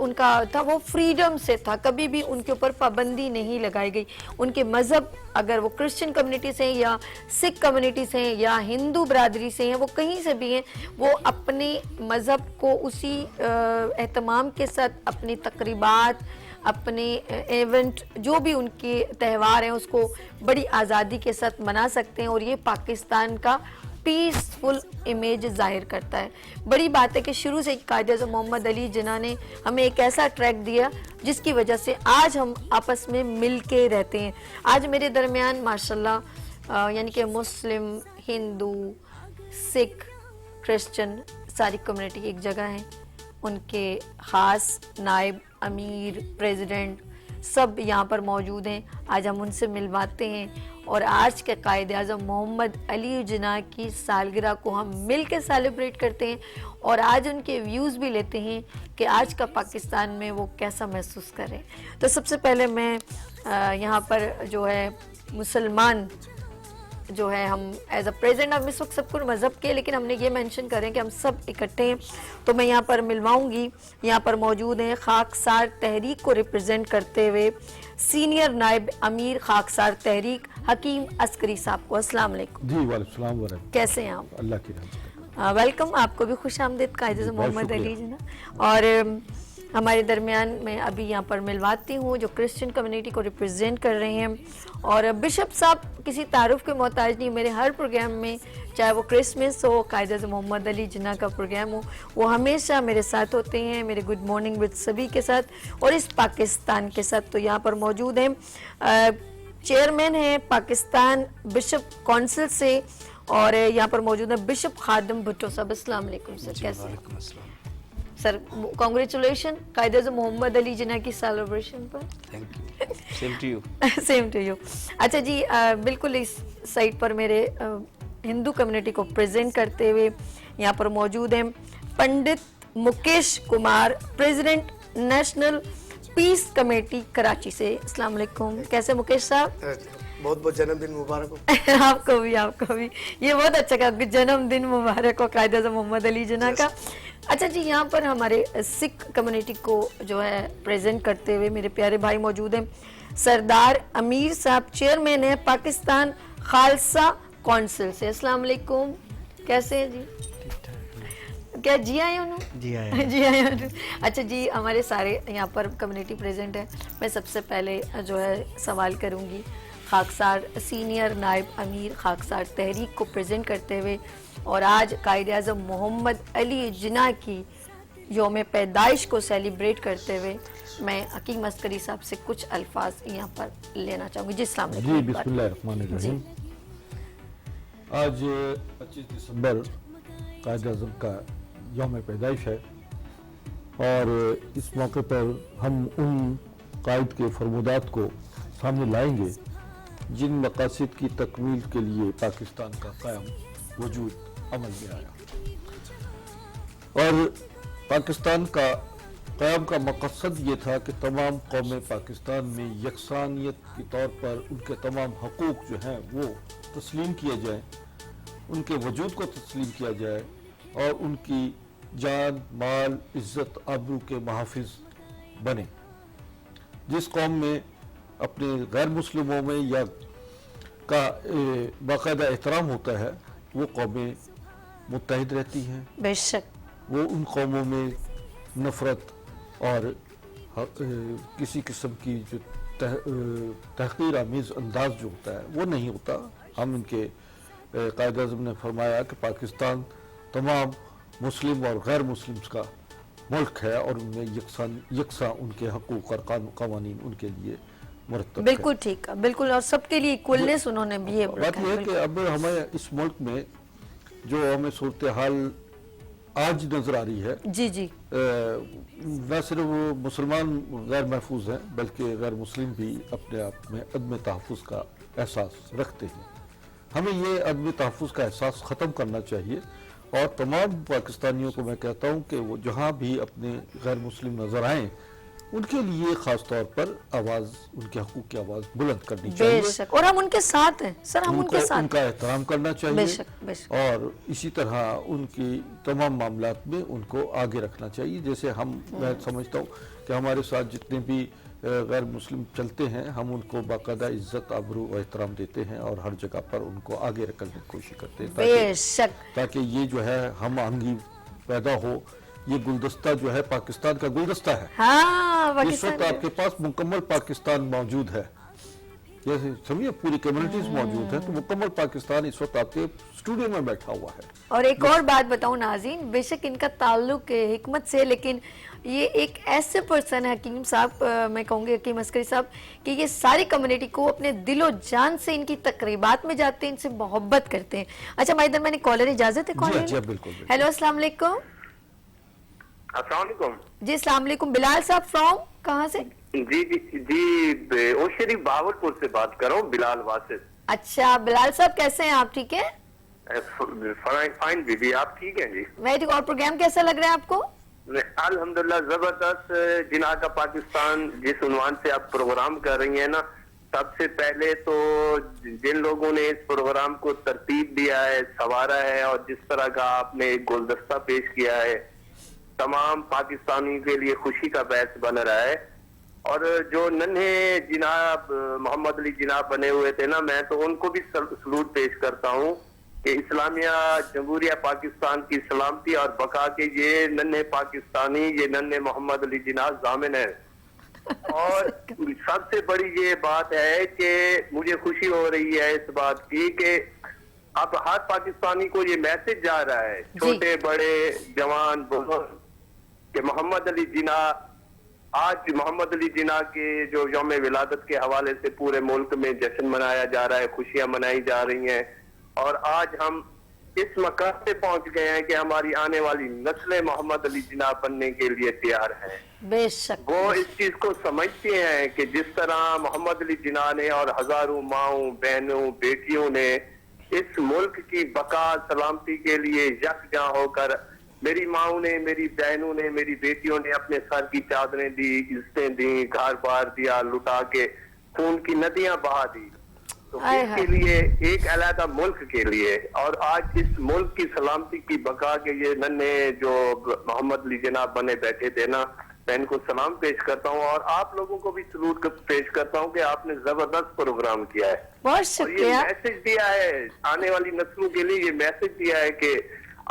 उनका था वो फ्रीडम से था, कभी भी उनके ऊपर पाबंदी नहीं लगाई गई। उनके मज़हब, अगर वो क्रिश्चियन कम्युनिटी से हैं या सिख कम्युनिटी से हैं या हिंदू बरादरी से हैं, वो कहीं से भी हैं, वो अपने मज़हब को उसी एहतमाम के साथ अपनी तकरीबात, अपने इवेंट, जो भी उनके त्यौहार हैं, उसको बड़ी आज़ादी के साथ मना सकते हैं। और ये पाकिस्तान का पीसफुल इमेज जाहिर करता है। बड़ी बात है कि शुरू से कायद-ए-आज़म मोहम्मद अली जिन्ना ने हमें एक ऐसा ट्रैक दिया जिसकी वजह से आज हम आपस में मिल के रहते हैं। आज मेरे दरमियान माशाल्लाह यानी कि मुस्लिम, हिंदू, सिख, क्रिश्चियन सारी कम्युनिटी एक जगह है। उनके ख़ास नायब, अमीर, प्रेसिडेंट सब यहाँ पर मौजूद हैं। आज हम उनसे मिलवाते हैं और आज के कायद-ए-आज़म मोहम्मद अली जिन्ना की सालगिरह को हम मिल के सेलिब्रेट करते हैं और आज उनके व्यूज़ भी लेते हैं कि आज का पाकिस्तान में वो कैसा महसूस कर रहे हैं। तो सबसे पहले मैं यहाँ पर जो है मुसलमान जो है, हम एज अ प्रेजेंट हम इस वक्त सबको मज़हब के, लेकिन हमने ये मेंशन करें कि हम सब इकट्ठे हैं। तो मैं यहाँ पर मिलवाऊंगी, यहाँ पर मौजूद हैं खाकसार तहरीक को रिप्रेजेंट करते हुए सीनियर नायब अमीर खाकसार तहरीक हकीम अस्करी साहब को। अस्सलाम वालेकुम। जी वालेकुम सलाम व रहमतुल्लाह। कैसे हैं आप? अल्लाह की रहमत। वेलकम, आपको भी खुश आमदीद कायद-ए-आज़म मोहम्मद अली जिन्ना। और हमारे दरमियान मैं अभी यहाँ पर मिलवाती हूँ जो क्रिश्चियन कम्युनिटी को रिप्रेजेंट कर रहे हैं। और बिशप साहब किसी तारुफ के मोहताज नहीं, मेरे हर प्रोग्राम में, चाहे वो क्रिसमस हो, कायद-ए-आज़म मोहम्मद अली जिन्ना का प्रोग्राम हो, वो हमेशा मेरे साथ होते हैं, मेरे गुड मॉर्निंग विद सभी के साथ और इस पाकिस्तान के साथ। तो यहाँ पर मौजूद हैं चेयरमैन हैं पाकिस्तान बिशप काउंसिल से और यहाँ पर मौजूद है बिशप खादिम भुट्टो साहब। अस्सलाम वालेकुम सर, कैसे हैं? सर कांग्रेचुलेशन कायद-ए-आज़म मोहम्मद अली जिन्ना की सेलिब्रेशन पर। Thank you, same to you. Same to you. अच्छा जी, बिल्कुल इस साइड पर मेरे हिंदू कम्युनिटी को प्रेजेंट करते हुए यहाँ पर मौजूद हैं Pandit Mukesh Kumar, president national peace committee Karachi से। अस्सलाम वालेकुम, कैसे मुकेश साहब? बहुत बहुत जन्मदिन मुबारक हो। आपको भी, आपको भी। ये बहुत अच्छा कहा, जन्मदिन मुबारक हो कायद-ए-आज़म मोहम्मद अली जिन्ना का। अच्छा जी, यहाँ पर हमारे सिख कम्युनिटी को जो है प्रेजेंट करते हुए मेरे प्यारे भाई मौजूद हैं सरदार अमीर साहब, चेयरमैन है पाकिस्तान खालसा काउंसिल से। अस्सलाम वालेकुम, कैसे हैं जी? क्या जी आए उन्होंने? जी आए। जी आए। अच्छा जी, हमारे सारे यहाँ पर कम्युनिटी प्रेजेंट है। मैं सबसे पहले जो है सवाल करूँगी खाकसार सीनियर नायब अमीर खाकसार तहरीक को प्रेजेंट करते हुए और आज कायद-ए-आज़म मोहम्मद अली जिन्ना की यौम पैदाइश को सेलिब्रेट करते हुए मैं हकीम अस्करी साहब से कुछ अल्फाज यहाँ पर लेना चाहूँगी। जी अस्सलाम वालेकुम। जी बिस्मिल्लाहिर्रहमानिर्रहीम। आज 25 दिसंबर कायद-ए-आज़म का यौम पैदाइश है और इस मौके पर हम उन कायद के फरमुदात को सामने लाएंगे जिन मकासद की तकमील के लिए पाकिस्तान का कायम वजूद अमल में आया। और पाकिस्तान का क़याम का मकसद ये था कि तमाम कौमें पाकिस्तान में यकसानियत के तौर पर उनके तमाम हकूक़ जो हैं वो तस्लीम किए जाएँ, उनके वजूद को तस्लीम किया जाए और उनकी जान, माल, इज़्ज़त, आबरू के मुहाफ़िज़ बने। जिस कौम में अपने गैर मुस्लिमों में या का बाकायदा एहतराम होता है वो कौमें मुत्तहिद रहती हैं। बेशक वो उन कौमों में नफ़रत और किसी किस्म की जो तहक़ीर आमीज़ अंदाज जो होता है वो नहीं होता। हम इनके कायद-ए-आज़म ने फरमाया कि पाकिस्तान तमाम मुस्लिम और गैर मुस्लिम का मुल्क है और उनमें यकसा उनके हकूक़ और क़वानीन उनके लिए मुरतब है। बिल्कुल ठीक, बिल्कुल, और सबके लिए इक्वलनेस उन्होंने भी बात यह है कि अब हमें इस मुल्क में जो हमें सूरत हाल आज नजर आ रही है, जी जी, न सिर्फ मुसलमान गैर महफूज हैं बल्कि गैर मुस्लिम भी अपने आप में अदम तहफ़्फ़ुज़ का एहसास रखते हैं। हमें ये अदम तहफ़्फ़ुज़ का एहसास ख़त्म करना चाहिए और तमाम पाकिस्तानियों को मैं कहता हूँ कि वो जहाँ भी अपने गैर मुस्लिम नज़र आएँ उनके लिए ख़ास तौर पर आवाज़, उनके हकूक़ की आवाज़ बुलंद करनी चाहिए। बेशक, और हम उनके साथ हैं सर, हम उनके साथ उनका एहतराम करना चाहिए। बेशक, बेशक। और इसी तरह उनकी तमाम मामलात में उनको आगे रखना चाहिए। जैसे मैं समझता हूँ कि हमारे साथ जितने भी गैर मुस्लिम चलते हैं, हम उनको बाकायदा इज्जत, आबरू और एहतराम देते हैं और हर जगह पर उनको आगे रखने की कोशिश करते हैं, बेशक। ताकि ये जो है हम आहंगी पैदा हो। ये गुलदस्ता जो है पाकिस्तान का गुलदस्ता है। हाँ, इस पाकिस्तान वक्त आपके पास मुकम्मल पाकिस्तान मौजूद है, जैसे समझिए पूरी कम्युनिटीज मौजूद है, तो मुकम्मल पाकिस्तान इस वक्त आपके स्टूडियो में बैठा हुआ है। और एक और बात बताऊं नाज़रीन, बेशक इनका ताल्लुक है हिकमत से, लेकिन ये एक ऐसे पर्सन है हकीम साहब, मैं कहूँगी हकीम अस्करी साहब, कि ये सारी कम्युनिटी को अपने दिलो जान से इनकी तकरीबात में जाते हैं, इनसे मोहब्बत करते हैं। अच्छा, मैं इधर मैंने कॉलर, इजाजत है कॉलर? जी, बिल्कुल। हेलो, अस्सलाम वालेकुम। अस्सलाम वालेकुम। जी, अस्सलाम वालेकुम। बिलाल साहब फ्रॉम कहाँ से? जी जी जी, ओ शरीफ बहावलपुर से बात कर रहा हूँ, बिलाल वासिफ। अच्छा बिलाल साहब, कैसे हैं आप? ठीक है, फाइन बीबी, आप ठीक हैं जी? मैं ठीक। और प्रोग्राम कैसा लग रहा है आपको? अल्हम्दुलिल्लाह जबरदस्त। जिना का पाकिस्तान जिस उन्वान से आप प्रोग्राम कर रही हैं ना, सबसे पहले तो जिन लोगों ने इस प्रोग्राम को तरतीब दिया है, संवारा है और जिस तरह का आपने एक गुलदस्ता पेश किया है, तमाम पाकिस्तानियों के लिए खुशी का बायस बन रहा है। और जो नन्हे जिनाब मोहम्मद अली जिनाब बने हुए थे ना, मैं तो उनको भी सलूट पेश करता हूँ कि इस्लामिया जमहूरिया पाकिस्तान की सलामती और बका के ये नन्हे पाकिस्तानी, ये नन्हे मोहम्मद अली जिनाब जामिन है। और सबसे बड़ी ये बात है कि मुझे खुशी हो रही है इस बात की कि अब हर पाकिस्तानी को ये मैसेज जा रहा है, छोटे बड़े जवान बुजुर्ग, कि मोहम्मद अली जिना, आज मोहम्मद अली जिना के जो यौम विलादत के हवाले से पूरे मुल्क में जश्न मनाया जा रहा है, खुशियां मनाई जा रही हैं। और आज हम इस मकाम पे पहुंच गए हैं कि हमारी आने वाली नस्लें मोहम्मद अली जिना बनने के लिए तैयार हैं। बेशक, वो इस चीज को समझते हैं कि जिस तरह मोहम्मद अली जिना ने और हजारों माओं, बहनों, बेटियों ने इस मुल्क की बका सलामती के लिए यकजा होकर, मेरी माओं ने, मेरी बहनों ने, मेरी बेटियों ने अपने सर की चादरें दी, इज्जतें दी, घर बार दिया, लुटा के खून की नदियां बहा दी, तो इसके लिए एक अलग मुल्क के लिए। और आज इस मुल्क की सलामती की बका के ये नन्हे जो मोहम्मद अली जनाब बने बैठे थे ना, मैं इनको सलाम पेश करता हूँ और आप लोगों को भी सलूट पेश करता हूँ कि आपने जबरदस्त प्रोग्राम किया है। बहुत और ये शुक्रिया। मैसेज दिया है आने वाली नस्लों के लिए, ये मैसेज दिया है कि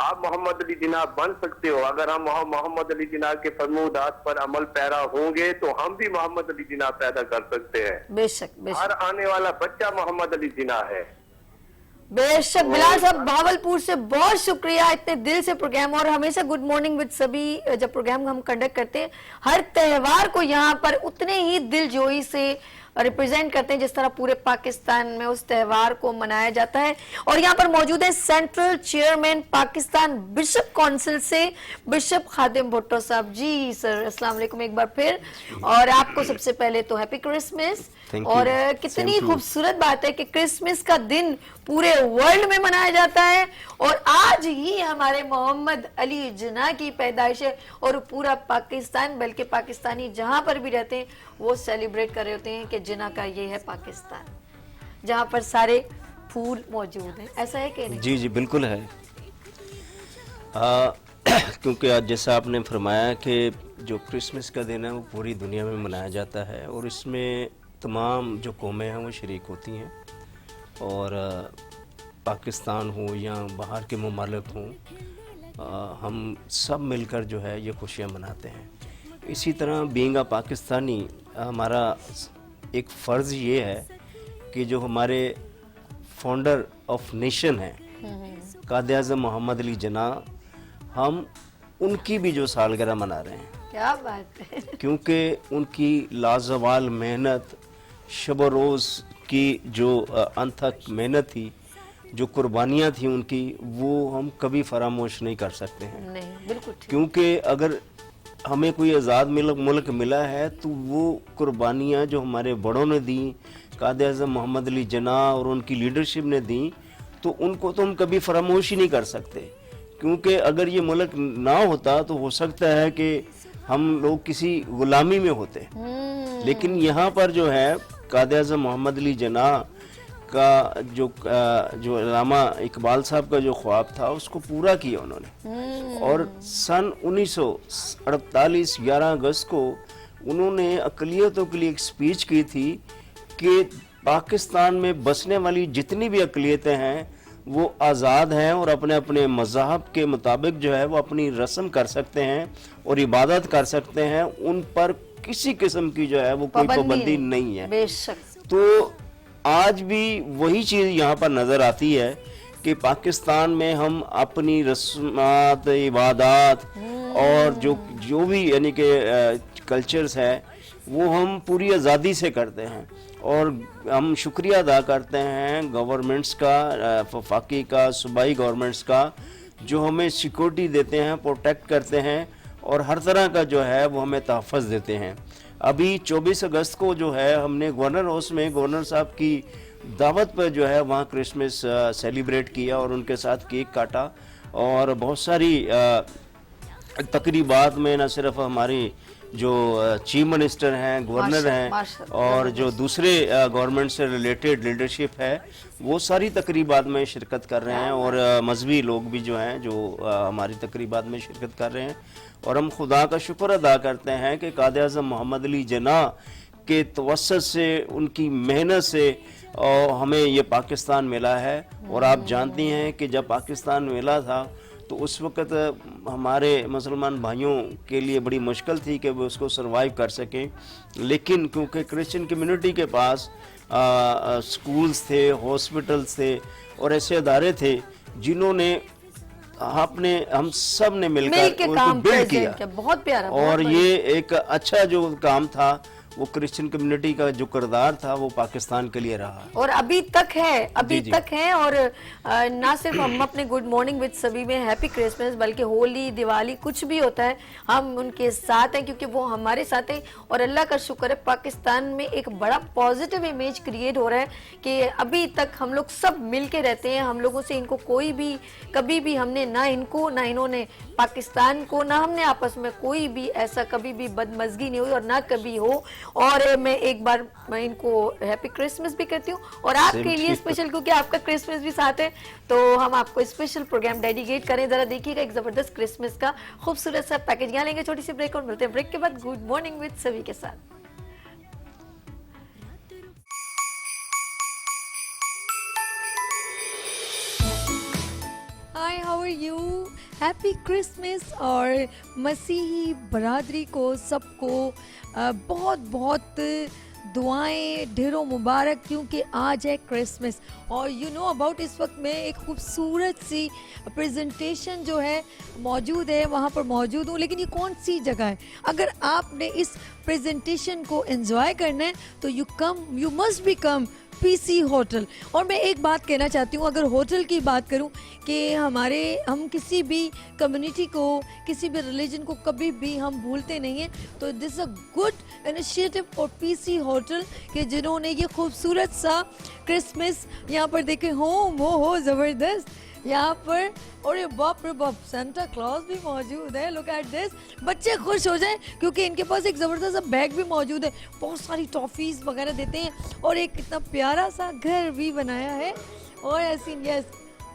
आप मोहम्मद अली जिना बन सकते हो। अगर हम मोहम्मद अली जिना के फरमूदात पर अमल पैरा होंगे तो हम भी मोहम्मद अली जिना पैदा कर सकते हैं। बेशक, हर बेशक, आने वाला बच्चा मोहम्मद अली जिना है। बेशक। बिलाल साहब भावलपुर से बहुत शुक्रिया, इतने दिल से प्रोग्राम। और हमेशा गुड मॉर्निंग विद सभी जब प्रोग्राम हम कंडक्ट करते हैं, हर त्योहार को यहाँ पर उतने ही दिलजोई से रिप्रेजेंट करते हैं जिस तरह पूरे पाकिस्तान में उस त्योहार को मनाया जाता है। और यहाँ पर मौजूद है central chairman Pakistan bishop council से बिशप खादिम भुट्टो साहब। जी सर, अस्सलाम वालेकुम एक बार फिर। और आपको सबसे पहले तो हैप्पी क्रिसमस। और कितनी खूबसूरत बात है कि क्रिसमस का दिन पूरे वर्ल्ड में मनाया जाता है और आज ही हमारे मोहम्मद अली जिना की पैदाइश है और पूरा पाकिस्तान, बल्कि पाकिस्तानी जहां पर भी रहते हैं वो सेलिब्रेट कर रहे होते हैं कि जिना का ये है पाकिस्तान, जहां पर सारे फूल मौजूद हैं। ऐसा है कि नहीं? जी जी बिल्कुल है। क्योंकि आज जैसा आपने फरमाया कि जो क्रिसमस का दिन है वो पूरी दुनिया में मनाया जाता है और इसमें तमाम जो कौमें हैं वो शरीक होती हैं। और पाकिस्तान हो या बाहर के ममालिक हों, हम सब मिलकर जो है ये खुशियाँ मनाते हैं। इसी तरह बीइंग अ पाकिस्तानी हमारा एक फ़र्ज़ ये है कि जो हमारे फाउंडर ऑफ नेशन हैं कायद-ए-आज़म मोहम्मद अली जिना, हम उनकी भी जो सालगिरह मना रहे हैं। क्या बात है। क्योंकि उनकी लाजवाल मेहनत, शब रोज़ की जो अनथक मेहनत थी, जो कुर्बानियाँ थी उनकी, वो हम कभी फरामोश नहीं कर सकते हैं। नहीं, बिल्कुल ठीक। क्योंकि अगर हमें कोई आज़ाद मुल्क मिला है तो वो कुर्बानियाँ जो हमारे बड़ों ने दी, कायद-ए-आज़म मोहम्मद अली जिना और उनकी लीडरशिप ने दी, तो उनको तो हम कभी फरामोश ही नहीं कर सकते। क्योंकि अगर ये मुल्क ना होता तो हो सकता है कि हम लोग किसी गुलामी में होते, लेकिन यहाँ पर जो है कायद आज़म मोहम्मद अली जिन्ना का जो अल्लामा इकबाल साहब का जो ख्वाब था उसको पूरा किया उन्होंने। और सन 1948 11 अगस्त को उन्होंने अक़लियतों के लिए एक स्पीच की थी कि पाकिस्तान में बसने वाली जितनी भी अक़लियतें हैं वो आज़ाद हैं और अपने अपने मज़हब के मुताबिक जो है वो अपनी रस्म कर सकते हैं और इबादत कर सकते हैं, उन पर किसी किस्म की जो है वो कोई पाबंदी नहीं है। बेशक। तो आज भी वही चीज़ यहाँ पर नज़र आती है कि पाकिस्तान में हम अपनी रस्मात, इबादत और जो भी यानी कि कल्चर्स है वो हम पूरी आज़ादी से करते हैं। और हम शुक्रिया अदा करते हैं गवर्नमेंट्स का, वफाकी का, सूबाई गवर्नमेंट्स का, जो हमें सिक्योरिटी देते हैं, प्रोटेक्ट करते हैं और हर तरह का जो है वो हमें तहफ़्फ़ुज़ देते हैं। अभी 24 अगस्त को जो है हमने गवर्नर हाउस में गवर्नर साहब की दावत पर जो है वहाँ क्रिसमस सेलिब्रेट किया और उनके साथ केक काटा। और बहुत सारी तकरीबात में न सिर्फ हमारी जो चीफ मिनिस्टर हैं, गवर्नर हैं और जो दूसरे गवर्नमेंट से रिलेटेड लीडरशिप है वो सारी तकरीबात में शिरकत कर रहे हैं और मजहबी लोग भी जो हैं जो हमारी तकरीबात में शिरकत कर रहे हैं। और हम खुदा का शुक्र अदा करते हैं कि कायद आज़म मोहम्मद अली जिन्ना के तवस्सुत से, उनकी मेहनत से हमें ये पाकिस्तान मिला है। और आप जानती हैं कि जब पाकिस्तान मिला था तो उस वक़्त हमारे मुसलमान भाइयों के लिए बड़ी मुश्किल थी कि वो उसको सरवाइव कर सकें, लेकिन क्योंकि क्रिश्चियन कम्युनिटी के पास स्कूल्स थे, हॉस्पिटल्स थे और ऐसे अदारे थे जिन्होंने हम सब ने मिलकर काम बिल्ड किया। बहुत प्यारा। और ये एक अच्छा जो काम था वो क्रिश्चियन कम्युनिटी का जो किरदार था वो पाकिस्तान के लिए रहा और अभी तक है। और ना सिर्फ हम अपने गुड मॉर्निंग विद सभी में हैप्पी क्रिसमस, बल्कि होली, दिवाली, कुछ भी होता है हम उनके साथ हैं क्योंकि वो हमारे साथ हैं। और अल्लाह का शुक्र है पाकिस्तान में एक बड़ा पॉजिटिव इमेज क्रिएट हो रहा है कि अभी तक हम लोग सब मिल के रहते हैं। हम लोगों से इनको कोई भी कभी भी हमने ना इनको ना इन्होंने पाकिस्तान को ना हमने आपस में कोई भी ऐसा कभी भी बदमज़गी नहीं हुई और ना कभी हो। और मैं एक बार इनको हैप्पी क्रिसमस भी करती हूँ और आपके लिए स्पेशल क्योंकि आपका क्रिसमस भी साथ है तो हम आपको स्पेशल प्रोग्राम डेडिकेट करें। जरा देखिएगा एक जबरदस्त क्रिसमस का खूबसूरत सा पैकेज। यहाँ लेंगे छोटी सी ब्रेक और मिलते हैं ब्रेक के बाद गुड मॉर्निंग विद सभी के साथ। Hi, how are you? Happy Christmas. और मसीही बरादरी को सबको बहुत बहुत दुआएं, ढेरों मुबारक क्योंकि आज है क्रिसमस। और यू नो अबाउट इस वक्त में एक खूबसूरत सी प्रेजेंटेशन जो है मौजूद है, वहाँ पर मौजूद हूँ। लेकिन ये कौन सी जगह है? अगर आपने इस प्रेजेंटेशन को एंजॉय करना है तो you must be come PC hotel. और मैं एक बात कहना चाहती हूँ, अगर होटल की बात करूँ कि हम किसी भी कम्युनिटी को, किसी भी रिलीजन को कभी भी हम भूलते नहीं हैं, तो this a good initiative for PC hotel कि जिन्होंने ये खूबसूरत सा क्रिसमस यहाँ पर देखे हो ज़बरदस्त यहाँ पर। और ये बाप रे बाप, सेंटा क्लॉज भी मौजूद है। Look at this. बच्चे खुश हो जाएं क्योंकि इनके पास एक ज़बरदस्त सा बैग भी मौजूद है, बहुत सारी टॉफ़ीज़ वगैरह देते हैं और एक इतना प्यारा सा घर भी बनाया है। और ऐसी ये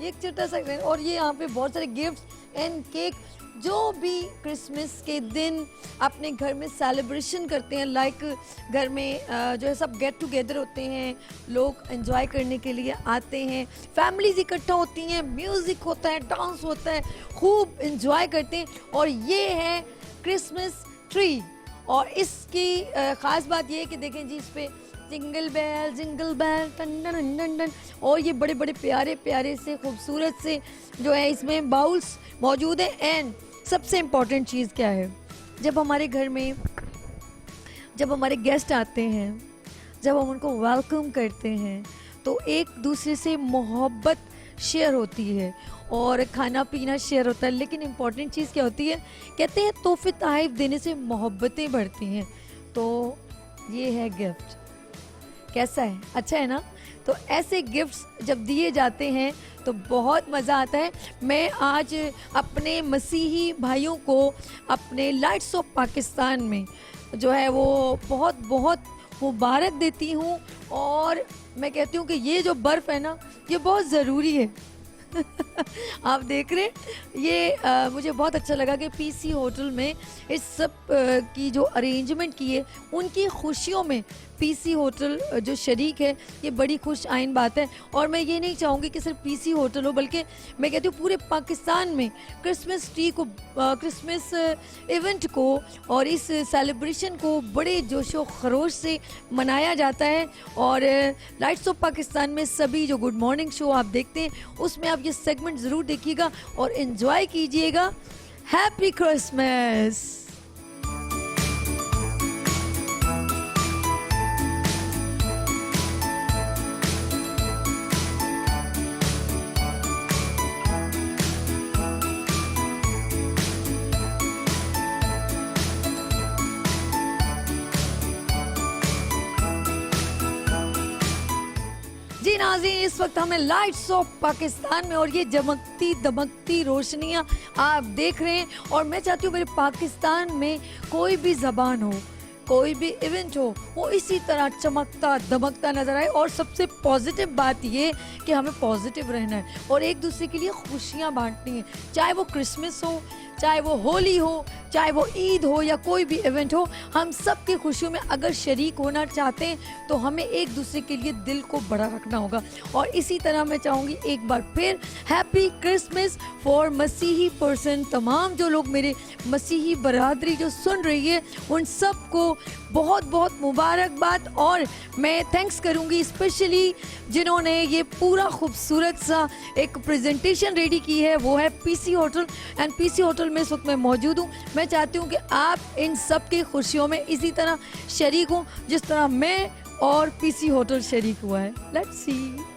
एक छोटा सा घर और ये यहाँ पे बहुत सारे गिफ्ट एंड केक। जो भी क्रिसमस के दिन अपने घर में सेलिब्रेशन करते हैं, लाइक घर में जो है सब गेट टुगेदर होते हैं, लोग एंजॉय करने के लिए आते हैं, फैमिलीज इकट्ठा होती हैं, म्यूज़िक होता है, डांस होता है, खूब एंजॉय करते हैं। और ये है क्रिसमस ट्री। और इसकी ख़ास बात ये है कि देखें जी, इस पर जिंगल बेल टन टन टन टन। और ये बड़े बड़े प्यारे प्यारे से खूबसूरत से जो है इसमें बाउल्स मौजूद हैं। एंड सबसे इम्पॉर्टेंट चीज़ क्या है, जब हमारे घर में जब हमारे गेस्ट आते हैं, जब हम उनको वेलकम करते हैं तो एक दूसरे से मोहब्बत शेयर होती है और खाना पीना शेयर होता है। लेकिन इम्पॉर्टेंट चीज़ क्या होती है, कहते हैं तोहफे तोहफ़ देने से मोहब्बतें बढ़ती हैं। तो ये है गिफ्ट। कैसा है? अच्छा है ना? तो ऐसे गिफ्ट्स जब दिए जाते हैं तो बहुत मज़ा आता है। मैं आज अपने मसीही भाइयों को अपने लाइट्स ऑफ पाकिस्तान में जो है वो बहुत बहुत मुबारक देती हूँ, और मैं कहती हूँ कि ये जो बर्फ़ है ना, ये बहुत ज़रूरी है। आप देख रहे हैं ये मुझे बहुत अच्छा लगा कि पीसी होटल में इस सब की जो अरेंजमेंट की है, उनकी खुशियों में पीसी होटल जो शरीक है, ये बड़ी खुश आइन बात है। और मैं ये नहीं चाहूँगी कि सिर्फ पीसी होटल हो, बल्कि मैं कहती हूँ पूरे पाकिस्तान में क्रिसमस ट्री को, क्रिसमस इवेंट को और इस सेलिब्रेशन को बड़े जोशो खरोश से मनाया जाता है। और लाइट्स ऑफ पाकिस्तान में सभी जो गुड मॉर्निंग शो आप देखते हैं, उसमें आप ये सेगमेंट ज़रूर देखिएगा और एंजॉय कीजिएगा। Happy Christmas. जी नाज़रीन, इस वक्त हमें लाइट्स ऑफ पाकिस्तान में और ये चमकती दमकती रोशनियाँ आप देख रहे हैं। और मैं चाहती हूँ मेरे पाकिस्तान में कोई भी ज़बान हो, कोई भी इवेंट हो, वो इसी तरह चमकता दमकता नज़र आए। और सबसे पॉजिटिव बात ये कि हमें पॉजिटिव रहना है और एक दूसरे के लिए खुशियाँ बांटनी है, चाहे वो क्रिसमस हो, चाहे वो होली हो, चाहे वो ईद हो या कोई भी इवेंट हो। हम सब की खुशियों में अगर शरीक होना चाहते हैं तो हमें एक दूसरे के लिए दिल को बड़ा रखना होगा। और इसी तरह मैं चाहूँगी एक बार फिर हैप्पी क्रिसमस फॉर मसीही पर्सन। तमाम जो लोग मेरे मसीही बरादरी जो सुन रही है, उन सब को बहुत बहुत मुबारकबाद। और मैं थैंक्स करूँगी स्पेशली जिन्होंने ये पूरा खूबसूरत सा एक प्रेजेंटेशन रेडी की है, वो है PC hotel. And PC hotel में इस वक्त मैं मौजूद हूँ। मैं चाहती हूँ कि आप इन सब की खुशियों में इसी तरह शरीक हों जिस तरह मैं और पीसी होटल शरीक हुआ है। Let's see.